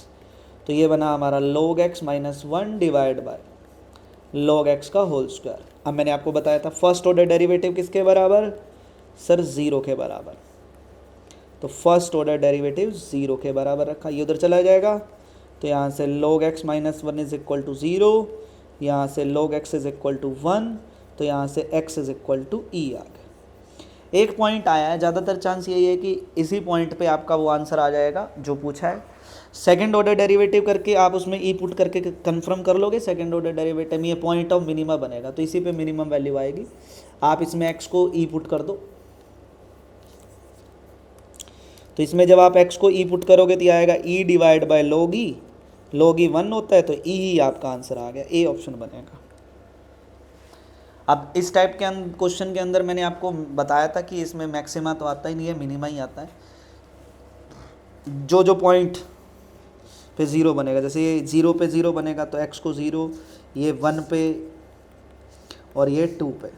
तो ये बना हमारा log x minus 1 divide by log x का होल स्क्वायर। अब मैंने आपको बताया था फर्स्ट ऑर्डर डेरिवेटिव किसके बराबर, सर 0 के बराबर, तो फर्स्ट ऑर्डर डेरिवेटिव 0 के बराबर रखा, ये उधर चला जाएगा, तो यहाँ से log x minus 1 is equal to 0, यहाँ से log x is equal to 1, तो यहाँ से x is equal to e आ गया। एक पॉइंट आया है, ज़्यादातर चांस यही है कि इसी पॉइंट पे आपका वो आंसर आ जाएगा जो पूछा है। सेकंड ऑर्डर डेरिवेटिव करके आप उसमें ई पुट करके कंफर्म कर लोगे, सेकंड ऑर्डर डेरिवेटिव में ये पॉइंट ऑफ मिनिमम बनेगा, तो इसी पे मिनिमम वैल्यू आएगी। आप इसमें x को ई पुट कर दो, तो इसमें जब आप x को ई पुट करोगे तो ये आएगा e divide by log e 1 होता है, तो e ही आपका आंसर आ गया, ए ऑप्शन बनेगा। अब इस टाइप के क्वेश्चन के अंदर मैंने आपको बताया था कि इसमें मैक्सिमा तो आता ही नहीं है, मिनिमा ही आता है। जो जो पॉइंट पे 0 बनेगा, जैसे ये 0 पे 0 बनेगा तो x को 0, ये 1 पे और ये 2 पे,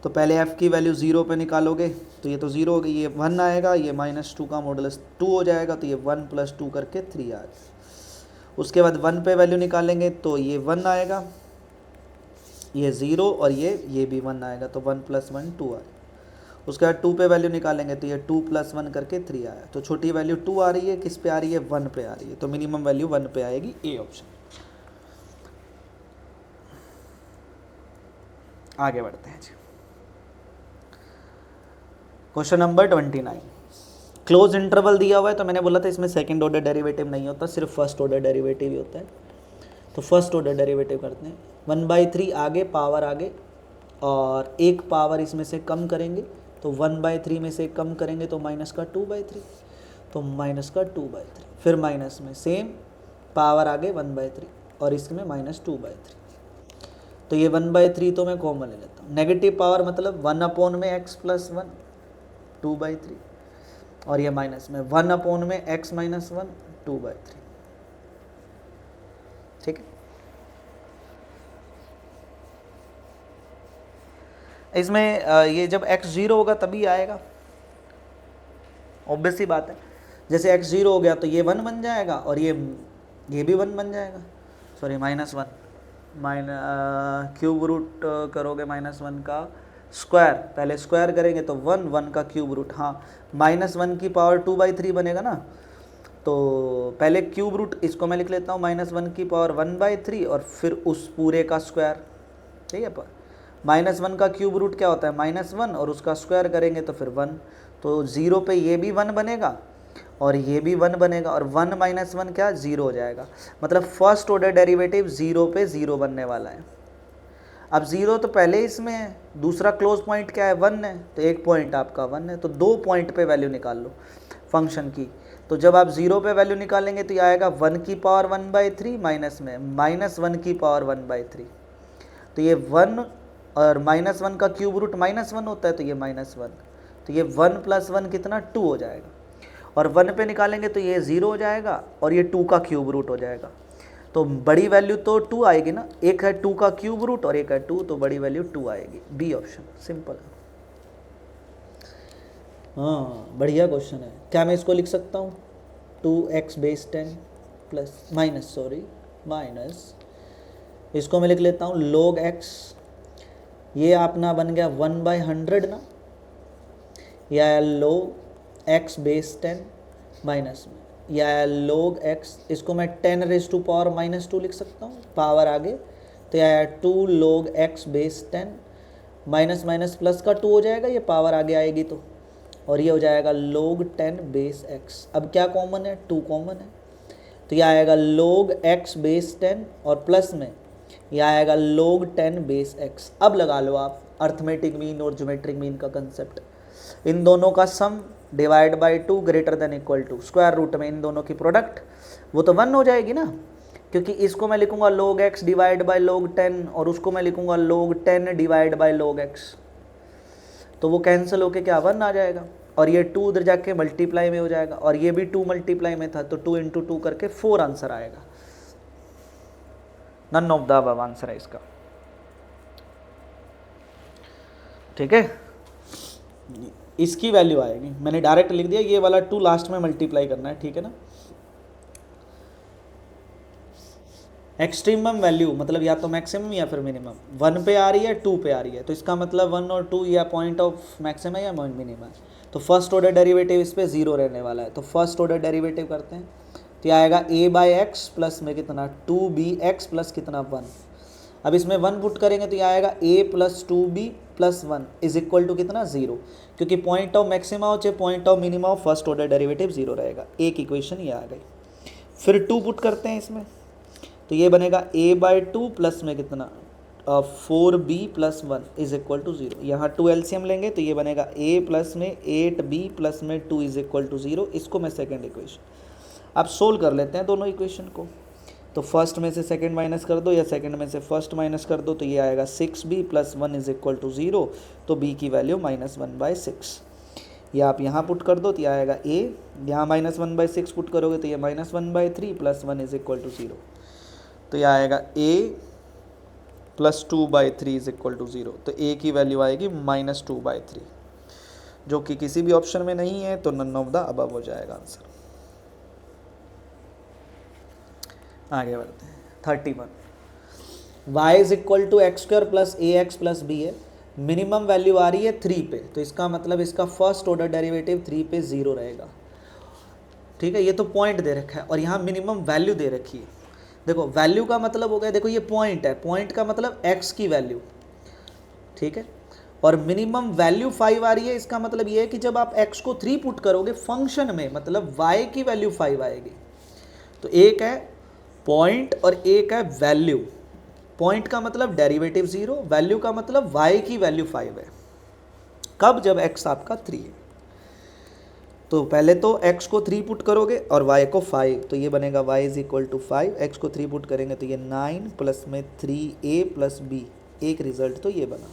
तो पहले f की वैल्यू 0 पे निकालोगे तो ये तो 0 हो गई, ये 1 आएगा, ये -2 का मॉडुलस 2 हो जाएगा, तो ये 1 + 2 करके 3 आ जाएगा। उसके बाद 1 पे वैल्यू निकालेंगे तो ये 1 आएगा, ये 0 और ये भी 1 आएगा, तो 1 + 1 2 आएगा। उसके बाद 2 पे वैल्यू निकालेंगे तो ये 2 + 1 करके 3 आया, तो छोटी वैल्यू 2 आ रही है, किस पे आ रही है 1 पे आ रही है, तो मिनिमम वैल्यू 1 पे आएगी, ए ऑप्शन। आगे बढ़ते हैं जी, क्वेश्चन नंबर 29, क्लोज इंटरवल दिया हुआ है तो मैंने बोला था इसमें सेकंड ऑर्डर डेरिवेटिव नहीं होता, सिर्फ फर्स्ट ऑर्डर डेरिवेटिव ही होता है। तो फर्स्ट ऑर्डर डेरिवेटिव करते हैं, 1/3 आगे पावर आगे और एक पावर इसमें से कम करेंगे तो 1/3 में से कम करेंगे तो माइनस का 2/3, तो माइनस का 2/3, फिर माइनस में सेम पावर आगे 1/3 और इसमें माइनस 2/3। तो ये 1/3 तो मैं कॉमन ले लेता हूँ। नेगेटिव पावर मतलब 1/x+1 2/3 और ये माइनस में 1/x-1 2/3। ठीक है, इसमें ये जब x 0 होगा तभी आएगा, ऑब्वियस सी बात है। जैसे x 0 हो गया तो ये 1 बन जाएगा और ये भी 1 बन जाएगा, सॉरी -1 क्यूब रूट करोगे -1 का स्क्वायर, पहले स्क्वायर करेंगे तो 1 का क्यूब रूट, हाँ -1 की पावर 2/3 बनेगा ना, तो पहले क्यूब रूट इसको मैं लिख लेता हूँ -1 की पावर 1/3 और फिर उस पूरे का स्क्वायर। ठीक है, -1 का क्यूब रूट क्या होता है -1 और उसका स्क्वायर करेंगे तो फिर 1, तो 0 पे ये भी 1 बनेगा और ये भी 1 बनेगा और 1 - 1 क्या 0 हो जाएगा। मतलब फर्स्ट ऑर्डर डेरिवेटिव 0 पे 0 बनने वाला है। अब 0 तो पहले इसमें है, दूसरा क्लोज पॉइंट क्या है 1 है, तो एक पॉइंट आपका 1 है, तो 2 पॉइंट पे वैल्यू निकाल लो फंक्शन की। तो जब आप 0 पे वैल्यू निकालेंगे तो ये आएगा 1 की पावर 1/3 माइनस में -1 की पावर 1/3, तो ये 1 और -1 का क्यूब रूट -1 होता है, तो ये -1, तो ये 1 + 1 कितना 2 हो जाएगा और 1 पे निकालेंगे तो ये 0 हो जाएगा और ये 2 का क्यूब रूट हो जाएगा। तो बड़ी वैल्यू तो 2 आएगी ना, एक है 2 का क्यूब रूट और एक है 2, तो बड़ी वैल्यू 2 आएगी। बी ऑप्शन सिंपल है। हाँ बढ़िया क्वेश्चन है। क्या मैं इसको लिख सकता हूँ 2x⁻10 माइनस इसको मैं लिख लेता हूँ log x, ये अपना बन गया 1/100 ना, या log x⁻10 माइनस में या log x, इसको मैं 10⁻⁻2 लिख सकता हूँ पावर आगे, तो या 2 log x⁻10 minus minus plus का 2 हो जाएगा, ये पावर आगे आएगी तो, और ये हो जाएगा log 10⁻x। अब क्या कॉमन है 2 कॉमन है, तो यह आएगा log x⁻10 और प्लस में यह आएगा log 10⁻x। अब लगा लो आप अर्थमेटिक मीन और ज्योमेट्रिक मीन का कंसेप्ट, इन दोनों का sum divide by 2 greater than equal to square root में इन दोनों की प्रोडक्ट, वो तो 1 हो जाएगी ना, क्योंकि इसको मैं लिखूंगा log x divide by log 10 और उसको मैं लिखूंगा log 10 divide by log x, तो वो कैंसिल होके क्या 1 आ जाएगा और ये 2 उधर जाके मल्टीप्लाई में हो जाएगा और ये भी 2 मल्टीप्लाई में था, तो 2 × 2 करके 4 आंसर आएगा। None of the above answer है इसका। ठीक है, इसकी वैल्यू आएगी, मैंने डायरेक्ट लिख दिया, ये वाला 2 लास्ट में मल्टीप्लाई करना है। ठीक है ना, एक्सट्रीमम वैल्यू मतलब या तो मैक्सिमम या फिर मिनिमम 1 पे आ रही है 2 पे आ रही है, तो इसका मतलब 1 और 2 या पॉइंट ऑफ मैक्सिमम या पॉइंट मिनिमम है, तो फर्स्ट ऑर्डर डेरिवेटिव इस पे 0 रहने वाला है। तो फर्स्ट ऑर्डर डेरिवेटिव करते हैं, तो यह आएगा a/x प्लस में कितना 2bx प्लस कितना 1। अब इसमें 1 पुट करेंगे तो यह आएगा a + 2b + 1 is equal to कितना 0, क्योंकि पॉइंट ऑफ मैक्सिमा हो चाहे पॉइंट ऑफ मिनिमा हो फर्स्ट ऑर्डर डेरिवेटिव 0 रहेगा। एक इक्वेशन ये आ गई। फिर 2 पुट करते हैं इसमें, तो ये बनेगा a/2 प्लस में कितना 4b + 1 इज इक्वल टू 0। यहाँ 2 एलसीएम लेंगे तो ये बनेगा a प्लस में 8b प्लस में 2 इज इक्वल टू 0। इसको मैं सेकेंड इक्वेशन, आप सोल्व कर लेते हैं दोनों इक्वेशन को, तो फर्स्ट में से सेकंड माइनस कर दो या सेकंड में से फर्स्ट माइनस कर दो, तो ये आएगा 6b + 1 इज इक्वल टू 0, तो b की वैल्यू -1/6। या आप यहाँ पुट कर दो तो यह आएगा a, यहाँ -1/6 पुट करोगे तो ये -1/3 + 1 इज इक्वल टू 0, तो यह आएगा a + 2/3 इज इक्वल टू 0, तो a की वैल्यू आएगी -2/3, जो कि किसी भी ऑप्शन में नहीं है, तो नन ऑफ द अबव हो जाएगा आंसर। आगे बढ़ते हैं 31, y is equal to x² + ax + b है, मिनिमम वैल्यू आ रही है 3 पे, तो इसका मतलब इसका फर्स्ट ऑर्डर डेरिवेटिव 3 पे 0 रहेगा। ठीक है, ये तो पॉइंट दे रखा है और यहाँ मिनिमम वैल्यू दे रखी है। देखो वैल्यू का मतलब हो गया, देखो ये पॉइंट है, पॉइंट का मतलब x की वैल्यू, ठीक है, और मिनिमम वैल्यू 5 आ रही है, इसका मतलब ये है कि जब आप x को 3 पुट करोगे फंक्शन में, मतलब y की वैल्यू 5 आएगी। तो एक है पॉइंट और एक है वैल्यू। पॉइंट का मतलब डेरिवेटिव 0, वैल्यू का मतलब y की वैल्यू 5 है। कब? जब x आपका 3 है। तो पहले तो x को 3 पुट करोगे और y को 5, तो ये बनेगा y is equal to 5। x को 3 पुट करेंगे तो ये 9 प्लस में 3a प्लस b, एक रिजल्ट तो ये बना।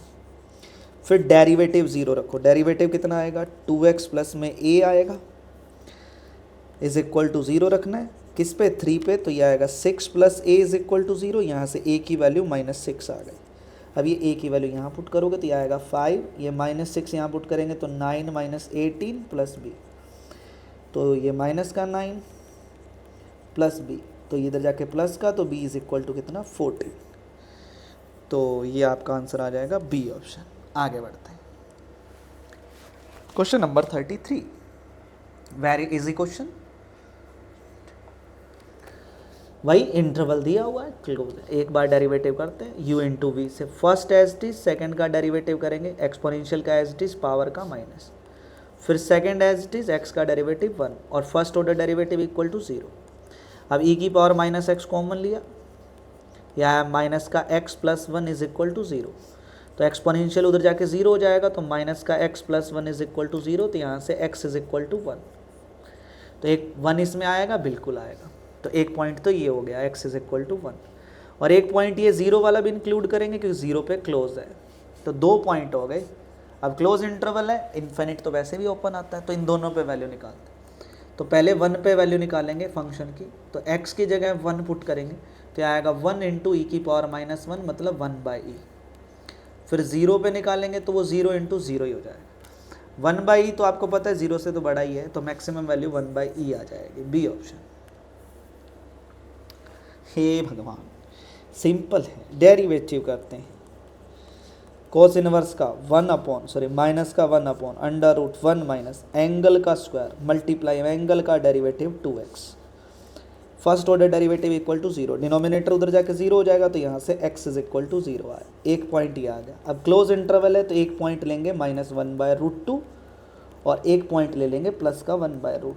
फिर डेरिवेटिव 0 रखो, डेरिवेटिव कितना आएगा? 2x प्लस में a आएगा इज इक्वल टू 0 रखना है। किस पे? 3 पे, तो ये आएगा 6 plus a is equal to 0। यहाँ से a की वैल्यू -6 आ गई। अब ये a की वैल्यू यहाँ पुट करोगे तो ये आएगा 5, ये -6 यहाँ पुट करेंगे तो 9 माइनस 18 प्लस b, तो ये माइनस का 9 प्लस b, तो इधर जाके प्लस का, तो b इज इक्वल टू कितना? 14। तो ये आपका आंसर आ जाएगा बी ऑप्शन। आगे बढ़ते हैं, question number 33, very easy question. वही इंटरवल दिया हुआ है, क्लोज है। एक बार डेरिवेटिव करते हैं u इंटू वी से, first as it is, second का डेरिवेटिव करेंगे एक्सपोनेंशियल का एज इट इज, पावर का माइनस, फिर second as it is x का डेरिवेटिव 1 और first order derivative equal to 0। अब e की पावर माइनस एक्स कॉमन लिया, यह है माइनस का x plus 1 is equal to 0, तो एक्सपोनेंशियल उधर जाके 0 हो जाएगा, तो माइनस का x plus 1 is equal to 0, तो यहाँ से x इज इक्वल टू 1, तो एक 1 इसमें आएगा, बिल्कुल आएगा। तो एक पॉइंट तो ये हो गया x इज इक्वल टू 1, और एक पॉइंट ये 0 वाला भी इंक्लूड करेंगे क्योंकि 0 पे क्लोज है, तो 2 पॉइंट हो गए। अब क्लोज इंटरवल है, इन्फिनिट तो वैसे भी ओपन आता है, तो इन दोनों पे वैल्यू निकालते हैं। तो पहले 1 पे वैल्यू निकालेंगे फंक्शन की, तो x की जगह 1 पुट करेंगे, तो आएगा 1 इंटू ई की पावर माइनस 1, मतलब 1 बाई ई। फिर 0 पे निकालेंगे तो वो 0 इंटू 0 ही हो जाएगा। 1 बाई ई तो आपको पता है 0 से तो बड़ा ही है, तो मैक्सिमम वैल्यू 1 बाई ई आ जाएगी, बी ऑप्शन। हे भगवान, सिंपल है। डेरिवेटिव करते हैं, कोस इनवर्स का माइनस का 1 upon under root 1 minus angle का स्क्वायर मल्टीप्लाई एंगल का derivative 2x, first order derivative equal to 0, denominator उधर जाके 0 हो जाएगा, तो यहाँ से x इज इक्वल टू 0 आया, एक पॉइंट ये आ गया। अब क्लोज इंटरवल है तो एक पॉइंट लेंगे -1/√2 और एक पॉइंट ले लेंगे प्लस का 1/√2।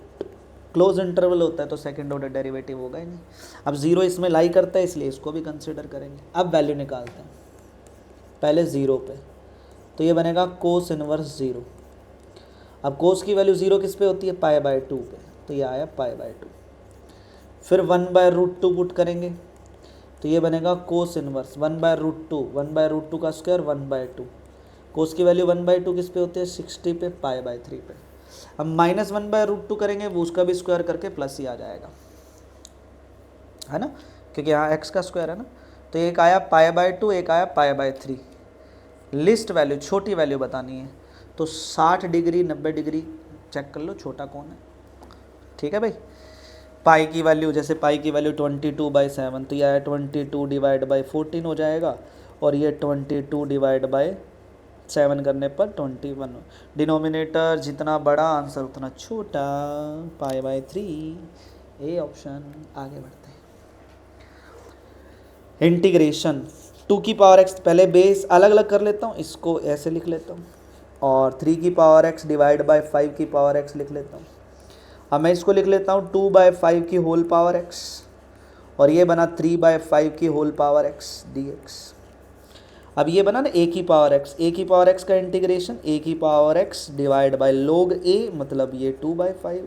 क्लोज इंटरवल होता है तो सेकंड ऑर्डर डेरिवेटिव होगा ही नहीं। अब 0 इसमें लाई करता है, इसलिए इसको भी कंसिडर करेंगे। अब वैल्यू निकालते हैं, पहले 0 पे, तो ये बनेगा कोस इनवर्स 0। अब कोस की वैल्यू 0 किस पे होती है? π/2 पे, तो ये आया π/2। फिर 1/√2 पुट करेंगे, तो ये बनेगा कोस इनवर्स 1/√2 का स्क्वायर 1/2। कोस की वैल्यू 1/2 किस पे होती है? 60 पे, π/3 पे। अब -1/√2 करेंगे, वो उसका भी स्क्वायर करके प्लस ही आ जाएगा, है ना, क्योंकि यहाँ x का स्क्वायर है ना। तो एक आया π/2, एक आया π/3। लिस्ट वैल्यू, छोटी वैल्यू बतानी है, तो 60 डिग्री 90 डिग्री चेक कर लो छोटा कौन है, ठीक है भाई। पाई की वैल्यू, जैसे पाई की वैल्यू 22/7, तो यह 22 डिवाइड बाई 14 हो जाएगा, और ये 22 डिवाइड बाई 7 करने पर 21। डिनोमिनेटर जितना बड़ा आंसर उतना छोटा, π/3, ए ऑप्शन। आगे बढ़ते हैं, इंटीग्रेशन 2 की पावर x, पहले बेस अलग अलग कर लेता हूँ, इसको ऐसे लिख लेता हूँ, और 3 की पावर x डिवाइड बाई 5 की पावर x लिख लेता हूँ। अब मैं इसको लिख लेता हूँ 2/5 की होल पावर x, और ये बना 3/5 की होल पावर x dx। अब ये बना ना a की पावर x का इंटीग्रेशन a की power x divide by log a, मतलब ये 2/5।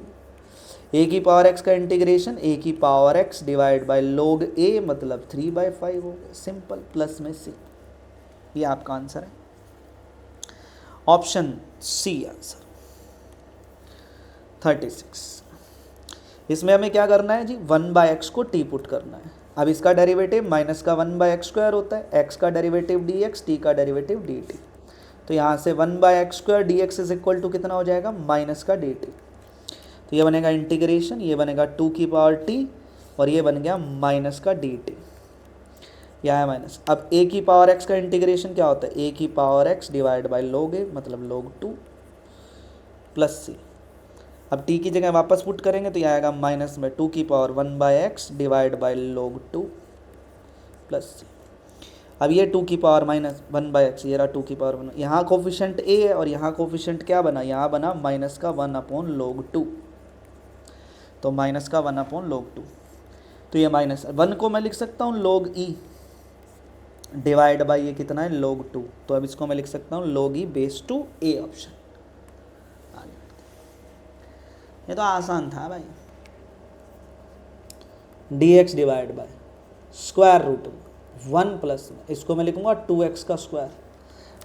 a की पावर x का इंटीग्रेशन a की power x divide by log a, मतलब 3/5 हो गया, सिंपल, प्लस में c। ये आपका आंसर है, ऑप्शन सी आंसर। 36, इसमें हमें क्या करना है जी? 1/x को t पुट करना है। अब इसका डेरिवेटिव माइनस का 1/x² होता है, x का डेरिवेटिव dx, t का डेरिवेटिव dt। तो यहाँ से 1/x² dx is equal to कितना हो जाएगा? माइनस का dt। तो ये बनेगा इंटीग्रेशन, ये बनेगा 2 की पावर t, और ये बन गया माइनस का dt, यह है माइनस। अब a की पावर x का इंटीग्रेशन क्या होता है? a की power x divide by log a, मतलब log 2 प्लस c। अब t की जगह वापस पुट करेंगे तो यह आएगा माइनस में 2 की power 1/x divide by log 2 plus c। अब ये 2 की पावर माइनस 1/x, ये रहा 2 की पावर 1, यहाँ कोफिशिएंट a है और यहाँ कोफिशिएंट क्या बना, यहाँ बना माइनस का 1/log2, तो माइनस का 1/log2, तो ये माइनस 1 को मैं लिख सकता हूँ log e डिवाइड बाई ये कितना है log2, तो अब इसको मैं लिख सकता हूँ log e base to a option. आगे ये तो आसान था भाई। dx divide by square root 1 plus, इसको मैं लिखूंगा 2x का स्क्वायर।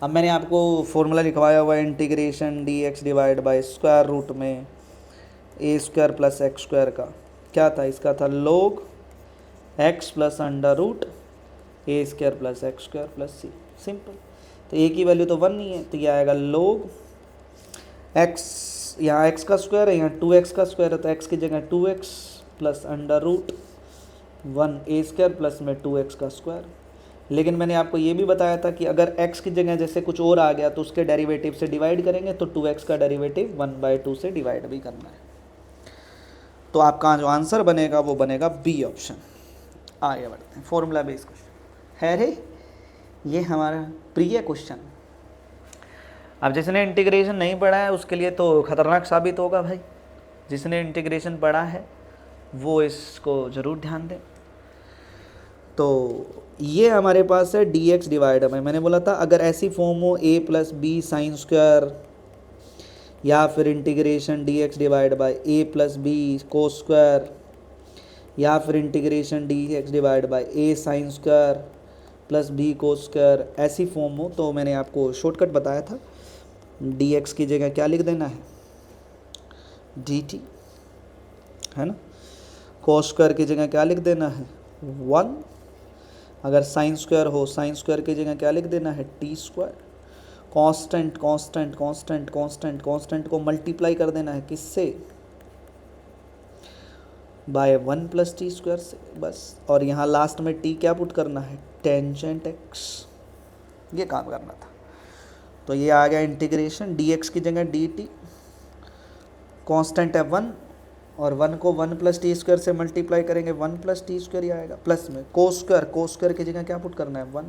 अब मैंने आपको फॉर्मूला लिखवाया हुआ है integration dx divide by square root में a square plus X square का, क्या था इसका था log x plus under root A square plus X square plus C, simple. तो ए की वैल्यू तो 1 नहीं है, तो ये आएगा log x, यहाँ x का स्क्वायर है, यहाँ 2x का स्क्वायर है, तो x की जगह 2x प्लस अंडर रूट 1 ए स्क्वायर प्लस में 2x का स्क्वायर। लेकिन मैंने आपको ये भी बताया था कि अगर x की जगह जैसे कुछ और आ गया तो उसके डेरिवेटिव से डिवाइड करेंगे, तो 2x का डेरिवेटिव 1/2 से डिवाइड भी करना है। तो आपका जो आंसर बनेगा वो बनेगा बी ऑप्शन। आगे बढ़ते हैं, फॉर्मूला बेस्ड क्वेश्चन है रे, ये हमारा प्रिय क्वेश्चन। अब जिसने इंटीग्रेशन नहीं पढ़ा है उसके लिए तो खतरनाक साबित होगा भाई, जिसने इंटीग्रेशन पढ़ा है वो इसको ज़रूर ध्यान दें। तो ये हमारे पास है dx डिवाइड में, मैंने बोला था अगर ऐसी फॉर्म हो a plus B sine square, या फिर integration dx divide by a plus B cos square, या फिर integration dx divide by a sine square plus B cos square, ऐसी फॉर्म हो तो मैंने आपको शॉर्टकट बताया था, dx की जगह क्या लिख देना है dt, है ना। कोस स्क्वायर की जगह क्या लिख देना है 1, अगर साइन स्क्वायर हो साइन स्क्वायर की जगह क्या लिख देना है T square. Constant constant constant constant constant को मल्टीप्लाई कर देना है किससे, बाय 1 प्लस टी स्क्वायर से, बस। और यहाँ लास्ट में टी क्या पुट करना है टेंजेंट एक्स, ये काम करना था। तो ये आ गया इंटीग्रेशन dx की जगह dt, कांस्टेंट है 1 और 1 को 1 प्लस टी स्क्वायर से मल्टीप्लाई करेंगे 1 प्लस टी स्क्वायर ही आएगा, प्लस में कोस स्क्वायर की जगह क्या पुट करना है 1,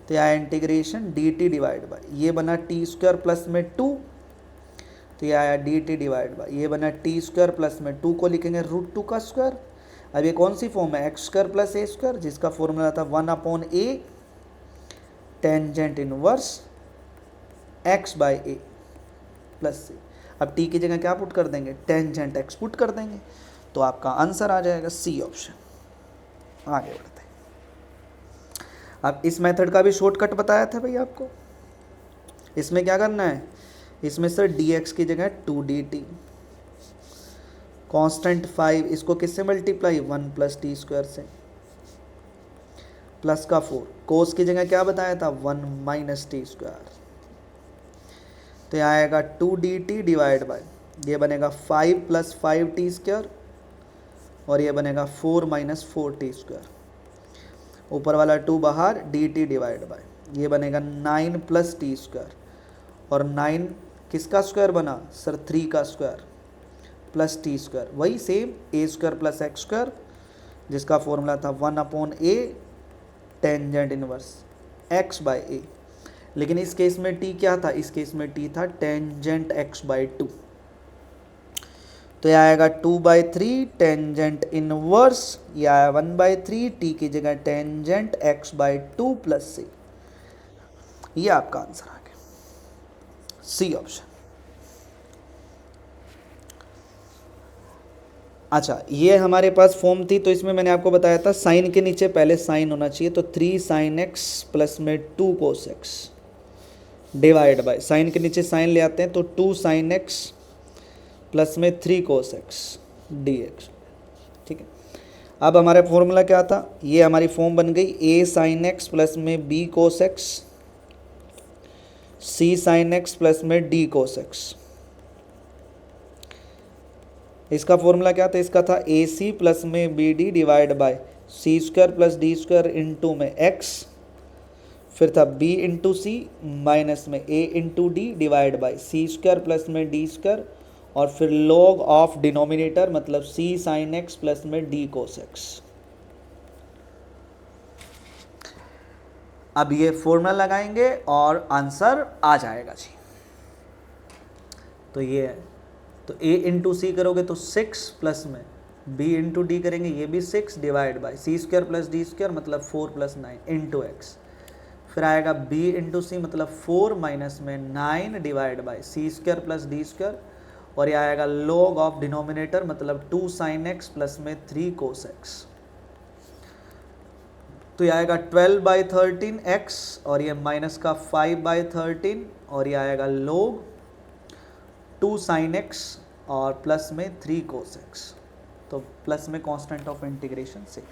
तो यह इंटीग्रेशन dt डिवाइड बाय, ये बना टी स्क्वायर प्लस में 2, तो ये आया dt डिवाइड बाय, ये बना टी स्क्वायर प्लस में 2 को लिखेंगे √2 का स्क्वायर। अब ये कौन सी फॉर्म है X square plus A square, जिसका फॉर्मूला था 1/a tangent inverse x by a plus c। अब t की जगह क्या पुट कर देंगे टेंजेंट x पुट कर देंगे, तो आपका आंसर आ जाएगा सी ऑप्शन। आगे बढ़ते हैं, अब इस मेथड का भी शॉर्टकट बताया था भाई आपको। इसमें क्या करना है, इसमें सर dx की जगह 2dt, कांस्टेंट 5, इसको किससे मल्टीप्लाई 1 प्लस टी स्क्वायर से, प्लस का 4, कोस की जगह क्या बताया था 1 माइनस टी स्क्वायर, तो यह आएगा 2dt डिवाइड बाय, ये बनेगा 5 प्लस 5 टी स्क्वायर और ये बनेगा 4 माइनस 4 टी स्क्वायर, ऊपर वाला 2 बाहर, dt डिवाइड बाय, ये बनेगा 9 प्लस टी स्क्वायर, और 9 किसका स्क्वायर बना सर 3 का स्क्वायर प्लस टी स्क्वायर, वही same A square plus X square, जिसका फॉर्मूला था 1/a tangent inverse x by a। लेकिन इस केस में t क्या था, इस केस में t था टेंजेंट x बाय 2, तो यह आएगा 2/3 टेंजेंट इनवर्स, यह आया 1/3, t की जगह tangent x by 2 plus c, ये आपका आंसर आ गया सी ऑप्शन। अच्छा, ये हमारे पास फॉर्म थी, तो इसमें मैंने आपको बताया था साइन के नीचे पहले साइन होना चाहिए, तो 3 sin x प्लस में 2 cos x divide by, sine के नीचे साइन ले आते हैं तो 2 sin x प्लस में 3 cos x dx, ठीक है। अब हमारा फॉर्मूला क्या था, ये हमारी फॉर्म बन गई a sin x प्लस में b cos x, c sin x plus में d cos x। इसका फॉर्मूला क्या था, इसका था ए सी प्लस में B D divide by C square plus D square into में एक्स, फिर था बी इंटू सी माइनस में A into D divide by C square plus में डी स्क्वायर, और फिर लॉग ऑफ डिनोमिनेटर मतलब सी साइन एक्स प्लस में डी कोस एक्स। अब ये फॉर्मूला लगाएंगे और आंसर आ जाएगा जी। तो ये है, तो a इंटू सी करोगे तो 6 प्लस में b इंटू डी करेंगे, ये भी 6 divide by C square plus D square मतलब 4 प्लस 9 इंटू एक्स। फिर आएगा b इंटू सी मतलब 4 माइनस में 9 divide by C square plus D square, और ये आएगा log ऑफ डिनोमिनेटर मतलब 2 साइन एक्स प्लस में 3 कोस एक्स। तो ये आएगा 12 बाई 13 एक्स और ये माइनस का 5 बाई 13 और ये आएगा log 2 साइन एक्स और प्लस में 3 कोस एक्स। तो प्लस में कांस्टेंट ऑफ इंटीग्रेशन से,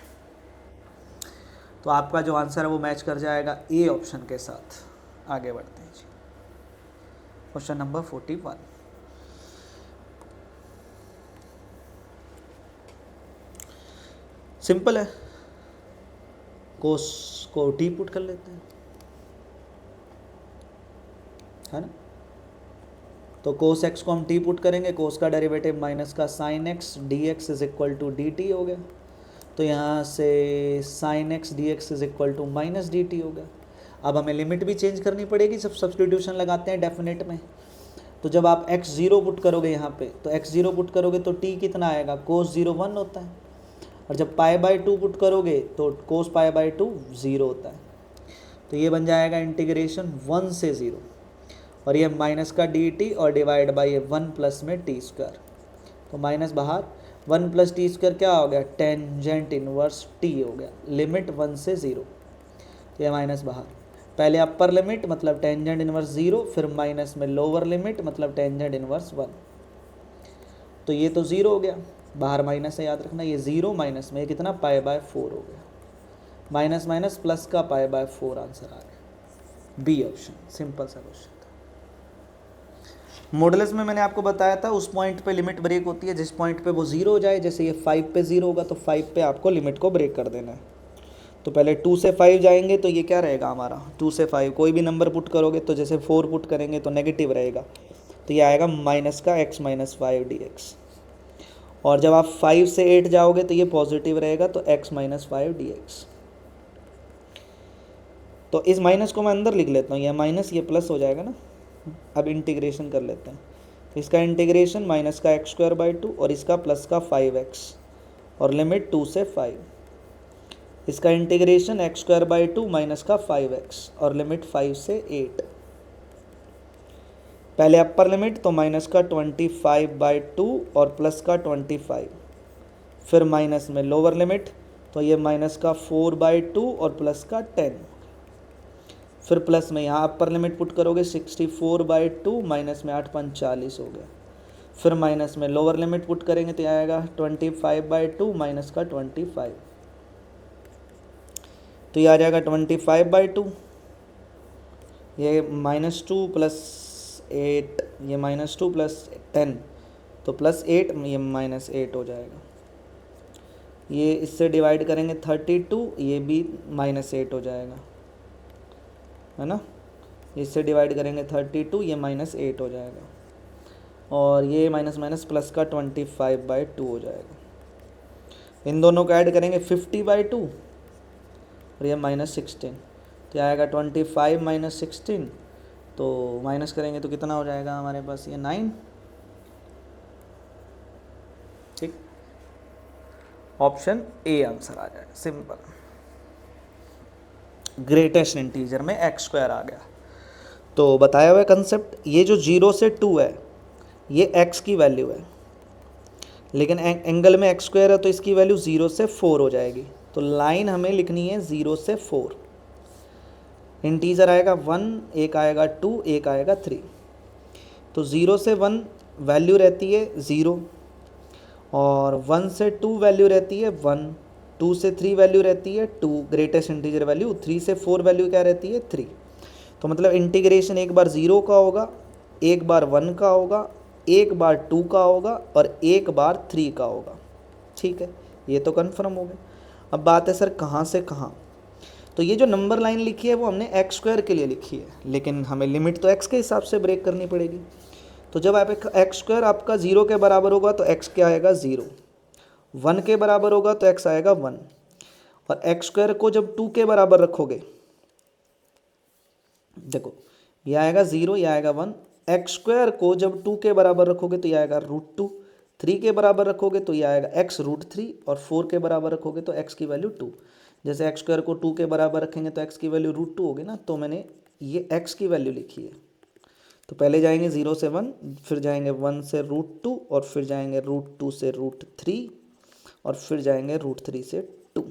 तो आपका जो आंसर है वो मैच कर जाएगा ए ऑप्शन के साथ। आगे बढ़ते हैं जी, क्वेश्चन नंबर 41। सिंपल है, कोस को टी पुट कर लेते हैं, है ना। तो कोस एक्स को हम टी पुट करेंगे, कोस का डेरिवेटिव माइनस का sine X D X is equal to D T हो गया। तो यहाँ से sine X D X is equal to minus D T हो गया। अब हमें लिमिट भी चेंज करनी पड़ेगी जब सब्सटीट्यूशन लगाते हैं डेफिनेट में। तो जब आप एक्स ज़ीरो पुट करोगे यहाँ पे, तो एक्स ज़ीरो पुट करोगे तो टी कितना आएगा, कोस 0 1 होता है। और जब पाई बाई 2 पुट करोगे तो कोस पाई बाई 2 0 होता है। तो ये बन जाएगा इंटीग्रेशन 1 से 0 और ये माइनस का डी टी और डिवाइड बाई ये 1 प्लस में टी स्क्वायर। तो माइनस बाहर, 1 प्लस टी स्क्वायर क्या हो गया, टेंजेंट इनवर्स टी हो गया, लिमिट 1 से 0। तो ये माइनस बाहर, पहले अपर लिमिट मतलब टेंजेंट इनवर्स 0, फिर माइनस में लोअर लिमिट मतलब टेंजेंट इनवर्स 1। तो ये तो 0 हो गया, बाहर माइनस है याद रखना, ये 0 माइनस में कितना पाई बाय 4 हो गया, माइनस माइनस प्लस का पाई बाय 4 आंसर आ गया। बी ऑप्शन, सिंपल सा क्वेश्चन था। मॉडुलस में मैंने आपको बताया था उस पॉइंट पे लिमिट ब्रेक होती है जिस पॉइंट पे वो 0 हो जाए। जैसे ये 5 पे 0 होगा तो 5 पे आपको लिमिट को ब्रेक कर देना है। तो पहले 2 से 5 जाएंगे तो ये क्या रहेगा हमारा, 2 से 5 कोई भी नंबर पुट करोगे तो जैसे 4 पुट करेंगे तो नेगेटिव रहेगा, तो ये आएगा माइनस का x माइनस 5 dx। और जब आप 5 से 8 जाओगे तो ये पॉजिटिव रहेगा, तो x माइनस 5 dx। तो इस माइनस को मैं अंदर लिख लेता हूँ, ये माइनस ये प्लस हो जाएगा ना। अब इंटीग्रेशन कर लेते हैं, तो इसका इंटीग्रेशन माइनस का एक्स स्क्वायर बाई 2 और इसका प्लस का 5x और लिमिट 2 से 5। इसका integration x square by 2 minus का 5x और लिमिट 5 से 8। पहले अपर लिमिट तो माइनस का 25 बाई 2 और प्लस का 25, फिर माइनस में लोअर लिमिट तो ये माइनस का 4 बाई 2 और प्लस का 10, फिर प्लस में यहाँ अपर लिमिट पुट करोगे 64 बाई 2 माइनस में 8 5 40 हो गया, फिर माइनस में लोअर लिमिट पुट करेंगे तो आएगा 25 बाई 2 माइनस का 25, तो ये आ जाएगा 25 बाई 2, ये माइनस 2 प्लस 8, ये माइनस 2 प्लस 10 तो प्लस 8, ये माइनस 8 हो जाएगा। ये इससे डिवाइड करेंगे 32, ये भी माइनस 8 हो जाएगा, है ना। इससे डिवाइड करेंगे 32, ये माइनस 8 हो जाएगा, और ये माइनस माइनस प्लस का 25 बाई 2 हो जाएगा। इन दोनों को ऐड करेंगे 50 बाई 2 और ये माइनस 16, तो आएगा 25 माइनस 16, तो माइनस करेंगे तो कितना हो जाएगा हमारे पास, ये 9। ठीक, ऑप्शन ए आंसर आ जाएगा, सिंपल। ग्रेटेस्ट इंटीजर में एक्स स्क्वायर आ गया। तो बताया हुआ कंसेप्ट, ये जो 0 से 2 है ये x की वैल्यू है, लेकिन एंगल में एक्स स्क्वायर है तो इसकी वैल्यू 0 से 4 हो जाएगी। तो लाइन हमें लिखनी है 0 से 4, इंटीजर आएगा 1, एक आएगा 2, एक आएगा 3। तो 0 से 1 वैल्यू रहती है 0, और 1 से 2 वैल्यू रहती है 1, 2 से 3 वैल्यू रहती है 2, ग्रेटेस्ट इंटीजर वैल्यू, 3 से 4 वैल्यू क्या रहती है 3। तो मतलब इंटीग्रेशन एक बार 0 का होगा, एक बार 1 का होगा, एक बार 2 का होगा और एक बार 3 का होगा। ठीक है, ये तो कन्फर्म हो गया। अब बात है सर कहाँ से कहाँ, तो ये जो नंबर लाइन लिखी है वो हमने एक्स स्क्वायर के लिए लिखी है, लेकिन हमें लिमिट तो एक्स के हिसाब से ब्रेक करनी पड़ेगी। तो जब आप एक्स स्क्वायर आपका 0 के बराबर होगा तो एक्स क्या आएगा 0, 1 के बराबर होगा तो एक्स आएगा 1, और एक्स स्क्वायर को जब 2 के बराबर रखोगे देखो ये आएगा 0, ये आएगा 1। एक्स स्क्वायर को जब 2 के बराबर रखोगे तो ये आएगा √2, 3 के बराबर रखोगे तो ये आएगा x √3, और 4 के बराबर रखोगे तो x की वैल्यू 2। जैसे एक्स स्क्वायर को 2 के बराबर रखेंगे तो x की वैल्यू √2 होगी ना, तो मैंने ये x की वैल्यू लिखी है। तो पहले जाएंगे 0 से 1, फिर जाएंगे 1 से √2, और फिर जाएंगे √2 से √3, और फिर जाएंगे √3 से 2।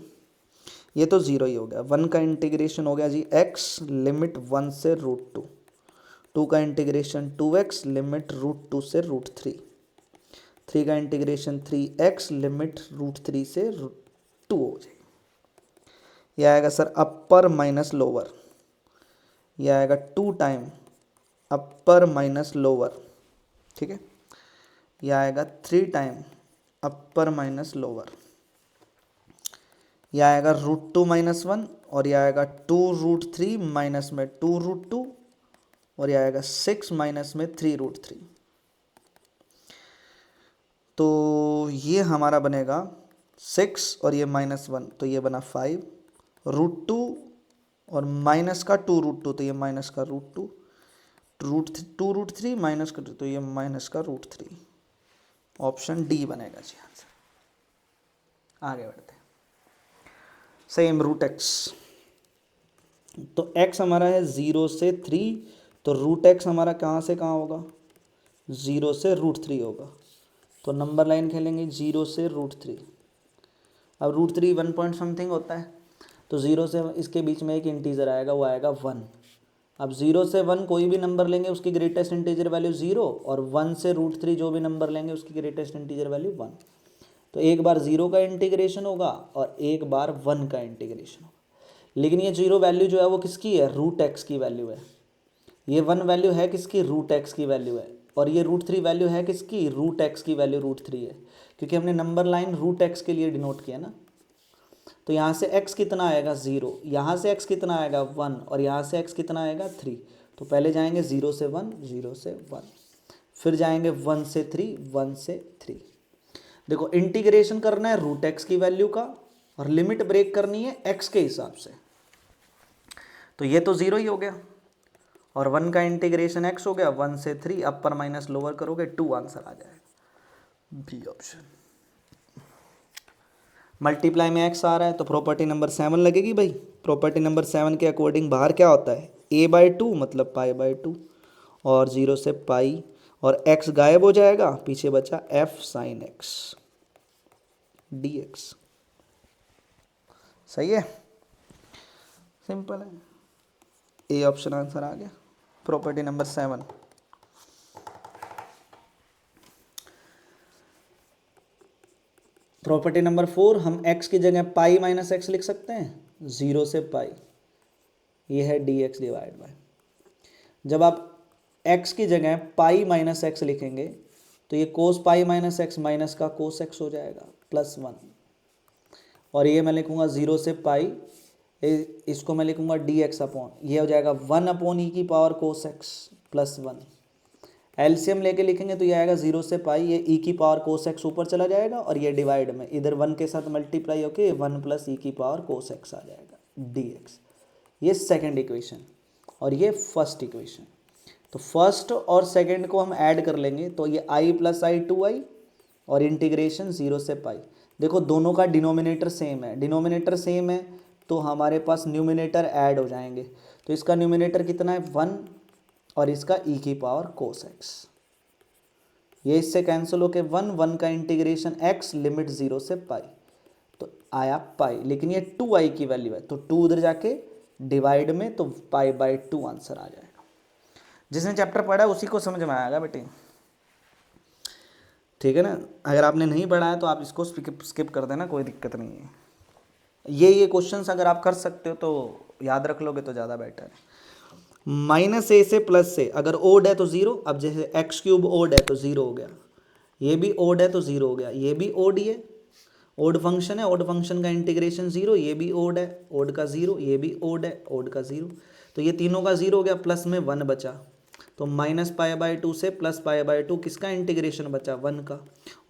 ये तो 0 ही हो गया। 1 का इंटीग्रेशन हो गया जी x, लिमिट 1 से √2। 2 का इंटीग्रेशन 2x, लिमिट √2 से √3। 3 का इंटीग्रेशन 3x, लिमिट √3 से 2 हो जाएगी। यह आएगा सर अपर माइनस लोअर, यह आएगा 2 टाइम अपर माइनस लोअर, ठीक है। यह आएगा 3 टाइम अपर माइनस लोअर, यह आएगा √2 - 1, और यह आएगा 2√3 माइनस में 2√2, और यह आएगा 6 माइनस में 3√3। तो ये हमारा बनेगा 6 और ये -1, तो ये बना 5, √2 और माइनस का 2√2, तो ये माइनस का √2, 2√3 माइनस का 2, तो ये माइनस का √3। ऑप्शन डी बनेगा जी आंसर। आगे बढ़ते हैं। सेम √x, तो x हमारा है 0 से 3, तो √x हमारा कहाँ से कहाँ होगा, 0 से √3 होगा। तो नंबर लाइन खेलेंगे 0 से √3। अब √3 1 पॉइंट समथिंग होता है, तो 0 से इसके बीच में एक इंटीजर आएगा, वो आएगा 1। अब 0 से 1 कोई भी नंबर लेंगे उसकी ग्रेटेस्ट इंटीजर वैल्यू 0, और 1 से √3 जो भी नंबर लेंगे उसकी ग्रेटेस्ट इंटीजर वैल्यू 1। तो एक बार 0 का इंटीग्रेशन होगा और एक बार 1 का इंटीग्रेशन होगा। लेकिन ये 0 वैल्यू जो है वो किसकी है, √x की वैल्यू है। ये 1 वैल्यू है किसकी, √x की वैल्यू है। और ये √3 वैल्यू है किसकी, √x की वैल्यू √3 है, क्योंकि हमने नंबर लाइन √x के लिए डिनोट किया ना। तो यहाँ से x कितना आएगा 0, यहाँ से x कितना आएगा 1, और यहाँ से x कितना आएगा 3। तो पहले जाएंगे 0 से 1, 0 से 1, फिर जाएंगे 1 से 3, 1 से 3। देखो इंटीग्रेशन करना है √x की वैल्यू का, और लिमिट ब्रेक करनी है x के हिसाब से। तो ये तो 0 ही हो गया, और 1 का इंटीग्रेशन x हो गया, 1 से 3 अपर माइनस लोअर करोगे 2 आंसर आ जाएगा, बी ऑप्शन। मल्टीप्लाई में x आ रहा है तो प्रॉपर्टी नंबर 7 लगेगी भाई। प्रॉपर्टी नंबर 7 के अकॉर्डिंग बाहर क्या होता है, a/2 मतलब π/2, और 0 से पाई, और x गायब हो जाएगा, पीछे बचा f sin x dx। सही है, सिंपल है, ए ऑप्शन आंसर आ गया, प्रॉपर्टी नंबर 7। प्रॉपर्टी नंबर 4, हम x की जगह पाई माइनस एक्स लिख सकते हैं, 0 से पाई, ये है dx डिवाइड बाय। जब आप x की जगह पाई माइनस एक्स लिखेंगे तो ये कोस पाई माइनस एक्स माइनस का कोस एक्स हो जाएगा, +1। और ये मैं लिखूंगा 0 से पाई, इसको मैं लिखूंगा dx अपॉन, ये हो जाएगा 1/e की पावर कोस एक्स +1। एलसीएम लेके लिखेंगे तो ये आएगा 0 से पाई, ये e की पावर कोस एक्स ऊपर चला जाएगा, और ये डिवाइड में इधर 1 के साथ मल्टीप्लाई होके 1 + e की पावर कोस एक्स आ जाएगा dx। ये सेकंड इक्वेशन, और ये फर्स्ट इक्वेशन। तो फर्स्ट और सेकंड को हम ऐड कर लेंगे, तो ये i + i 2i, और इंटीग्रेशन 0 से पाई। देखो दोनों का डिनोमिनेटर सेम है, डिनोमिनेटर सेम है तो हमारे पास न्यूमिनेटर ऐड हो जाएंगे। तो इसका न्यूमिनेटर कितना है 1, और इसका e की पावर कोस एक्स, ये इससे कैंसिल होके 1 का इंटीग्रेशन x, लिमिट 0 से पाई, तो आया पाई। लेकिन ये 2i की वैल्यू है, तो 2 उधर जाके डिवाइड में, तो π/2 आंसर आ जाएगा। जिसने चैप्टर पढ़ा है उसी को समझ में आएगा बेटे, ठीक है ना। अगर आपने नहीं पढ़ा है तो आप इसको स्किप कर देना, कोई दिक्कत नहीं है। ये क्वेश्चंस अगर आप कर सकते हो तो याद रख लोगे तो ज़्यादा बेटर है। -a से प्लस से अगर ओड है तो 0, अब जैसे x³ ओड है तो 0 हो गया, ये भी ओड है तो 0 हो गया, ये भी ओड ही है, ओड फंक्शन है, ओड फंक्शन का इंटीग्रेशन 0, ये भी ओड है, ओड का 0, ये भी ओड है, ओड का 0, तो ये तीनों का 0 हो गया, प्लस में 1 बचा, तो -π/2 से +π/2 किसका इंटीग्रेशन बचा, 1 का,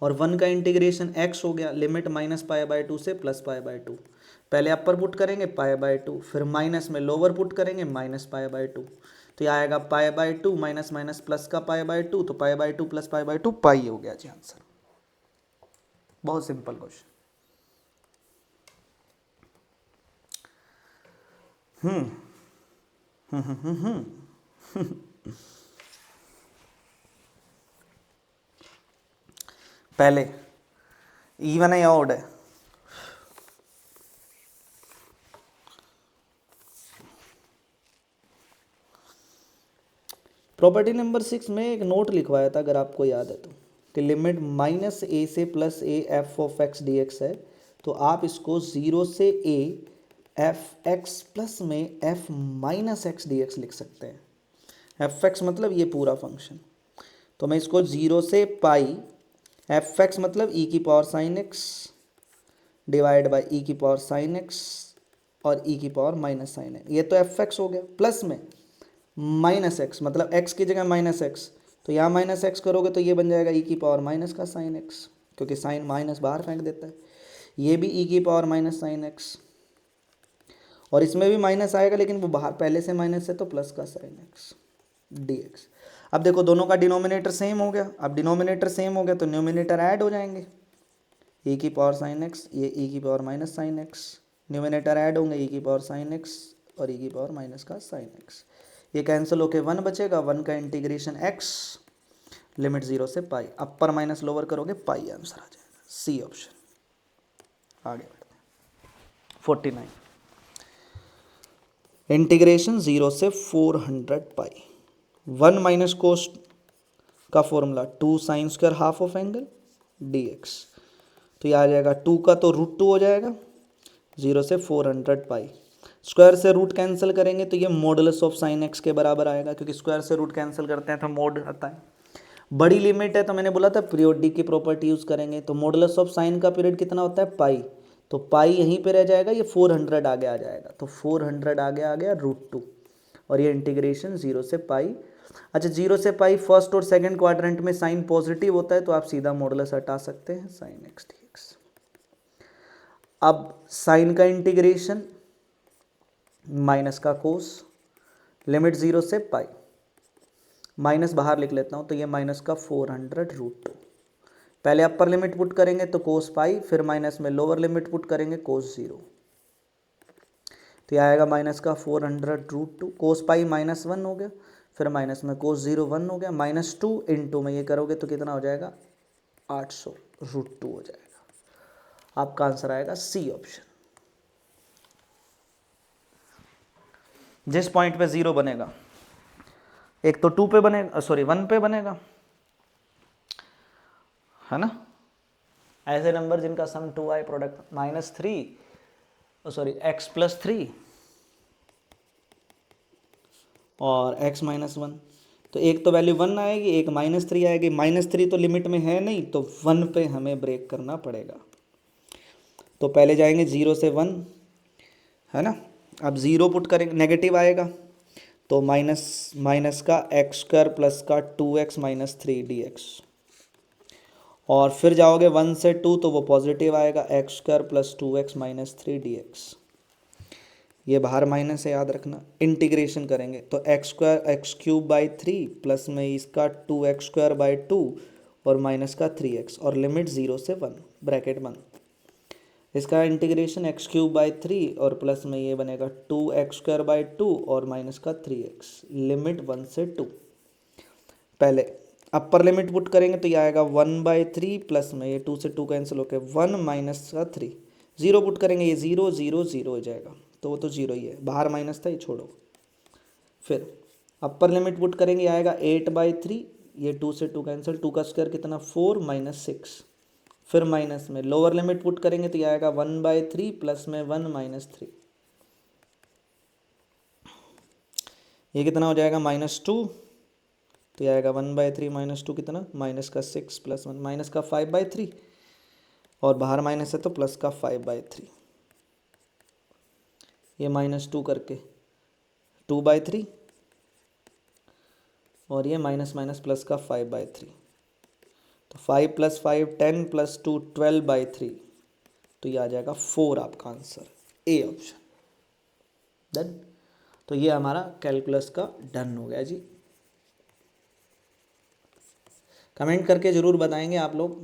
और 1 का इंटीग्रेशन x हो गया, लिमिट -π/2 से +π/2, पहले अपर पुट करेंगे π/2, फिर माइनस में लोअर पुट करेंगे -π/2, तो ये आएगा π/2 माइनस माइनस प्लस का π/2, तो π/2 प्लस π/2 पाई हो गया जी आंसर। बहुत सिंपल क्वेश्चन। पहले इवन है या ऑड है? प्रॉपर्टी नंबर 6 में एक नोट लिखवाया था, अगर आपको याद है तो, कि लिमिट -a से +a f(x) dx है, तो आप इसको 0 से a f(x) प्लस में f माइनस x dx लिख सकते हैं। f(x) मतलब ये पूरा फंक्शन, तो मैं इसको 0 से पाई f(x) मतलब e की power sine x divide by e की पावर साइन x और e की पावर माइनस साइन x, ये तो f(x) हो गया, प्लस में माइनस x मतलब x की जगह माइनस x, तो यहाँ माइनस x करोगे तो ये बन जाएगा e की पावर माइनस का साइन x, क्योंकि साइन माइनस बाहर फेंक देता है। ये भी e की पावर माइनस साइन x, और इसमें भी माइनस आएगा लेकिन वो बाहर पहले से माइनस है, तो प्लस का साइन x dx। अब देखो दोनों का डिनोमिनेटर सेम हो गया, अब डिनोमिनेटर सेम हो गया तो न्यूमिनेटर ऐड हो जाएंगे, e की पावर साइन x, ये e की power minus sine x, numerator add होंगे e की पावर साइन x और e की पावर माइनस का साइन x, ये कैंसिल होके 1 बचेगा, 1 का इंटीग्रेशन x लिमिट 0 से पाई, अपर माइनस लोअर करोगे पाई, आंसर आ जाएगा सी ऑप्शन। आगे बढ़ते हैं 49, इंटीग्रेशन 0 से 400 पाई, 1 माइनस कोस का formula 2 sine square half of angle dx, तो ये आ जाएगा 2 का तो √2 हो जाएगा, 0 से 400 पाई, स्क्वायर से रूट कैंसिल करेंगे तो ये मॉडुलस ऑफ साइन एक्स के बराबर आएगा, क्योंकि स्क्वायर से रूट कैंसिल करते हैं तो मोड आता है। बड़ी लिमिट है तो मैंने बोला था पीरियोडिक की प्रॉपर्टी यूज़ करेंगे, तो मॉडुलस ऑफ साइन का पीरियड कितना होता है पाई, तो पाई यहीं पे रह जाएगा, ये 400 आगे आ जाएगा, तो 400 आगे आ गया √2, और ये इंटीग्रेशन 0 से पाई। अच्छा 0 से पाई फर्स्ट और सेकंड क्वाड्रेंट में साइन पॉजिटिव होता है, तो आप सीधा मॉडुलस हटा सकते हैं साइन एक्स dx। अब साइन का इंटीग्रेशन माइनस का कोस, लिमिट 0 से पाई, माइनस बाहर लिख लेता हूँ, तो ये माइनस का 400√2, पहले अपर लिमिट पुट करेंगे तो कोस पाई, फिर माइनस में लोअर लिमिट पुट करेंगे कोस 0, तो ये आएगा माइनस का 400√2, कोस पाई -1 हो गया, फिर माइनस में कोस 0 1 हो गया, -2 इंटू में ये करोगे तो कितना हो जाएगा 800√2 हो जाएगा। आपका आंसर आएगा सी ऑप्शन। जिस पॉइंट पे 0 बनेगा, एक तो 2 पे बनेगा, सॉरी 1 पे बनेगा, है ना, ऐसे नंबर जिनका सम 2 आए, प्रोडक्ट -3 सॉरी x + 3 और x -1, तो एक तो वैल्यू 1 आएगी, एक -3 आएगी, -3 तो लिमिट में है नहीं, तो 1 पे हमें ब्रेक करना पड़ेगा, तो पहले जाएंगे 0 से 1, है ना, अब 0 पुट करेंगे नेगेटिव आएगा, तो माइनस का x² प्लस का 2x - 3 dx, और फिर जाओगे 1 से 2 तो वो पॉजिटिव आएगा, x² प्लस 2x - 3 dx, ये बाहर माइनस है याद रखना, इंटीग्रेशन करेंगे तो x³/3 प्लस में इसका 2x²/2 और माइनस का 3x, और लिमिट 0 से 1 ब्रैकेट बंद, इसका इंटीग्रेशन x³/3 और प्लस में ये बनेगा 2x²/2 और माइनस का 3x, लिमिट 1 से 2, पहले अपर लिमिट पुट करेंगे तो ये आएगा 1/3 प्लस में ये 2 से 2 कैंसिल होकर 1 माइनस का 3, 0 पुट करेंगे ये 0 0 0 हो जाएगा, तो वो तो 0 ही है, बाहर माइनस था ये छोड़ो, फिर अपर लिमिट पुट करेंगे आएगा 8/3, ये 2 से 2 कैंसिल, 2 का स्क्वायर कितना 4 - 6, फिर माइनस में लोअर लिमिट पुट करेंगे तो ये आएगा 1/3 प्लस में 1 - 3, ये कितना हो जाएगा -2, तो ये आएगा 1/3 -2 कितना माइनस का 6 प्लस 1 माइनस का 5/3, और बाहर माइनस है तो प्लस का 5/3, ये -2 करके 2/3, और ये माइनस माइनस प्लस का 5/3, तो 5 + 5 10 + 2 12/3, तो ये आ जाएगा 4 आपका आंसर ए ऑप्शन। डन। तो ये हमारा कैलकुलस का डन हो गया जी। कमेंट करके ज़रूर बताएंगे आप लोग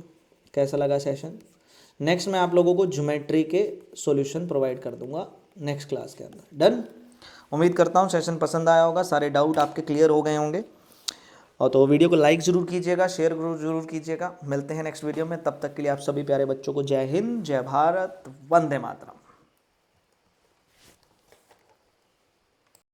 कैसा लगा सेशन। नेक्स्ट मैं आप लोगों को ज्योमेट्री के सॉल्यूशन प्रोवाइड कर दूंगा नेक्स्ट क्लास के अंदर। डन। उम्मीद करता हूँ सेशन पसंद आया होगा, सारे डाउट आपके क्लियर हो गए होंगे। और तो वीडियो को लाइक ज़रूर कीजिएगा, शेयर ज़रूर कीजिएगा। मिलते हैं नेक्स्ट वीडियो में, तब तक के लिए आप सभी प्यारे बच्चों को जय हिंद, जय भारत, वंदे मातरम।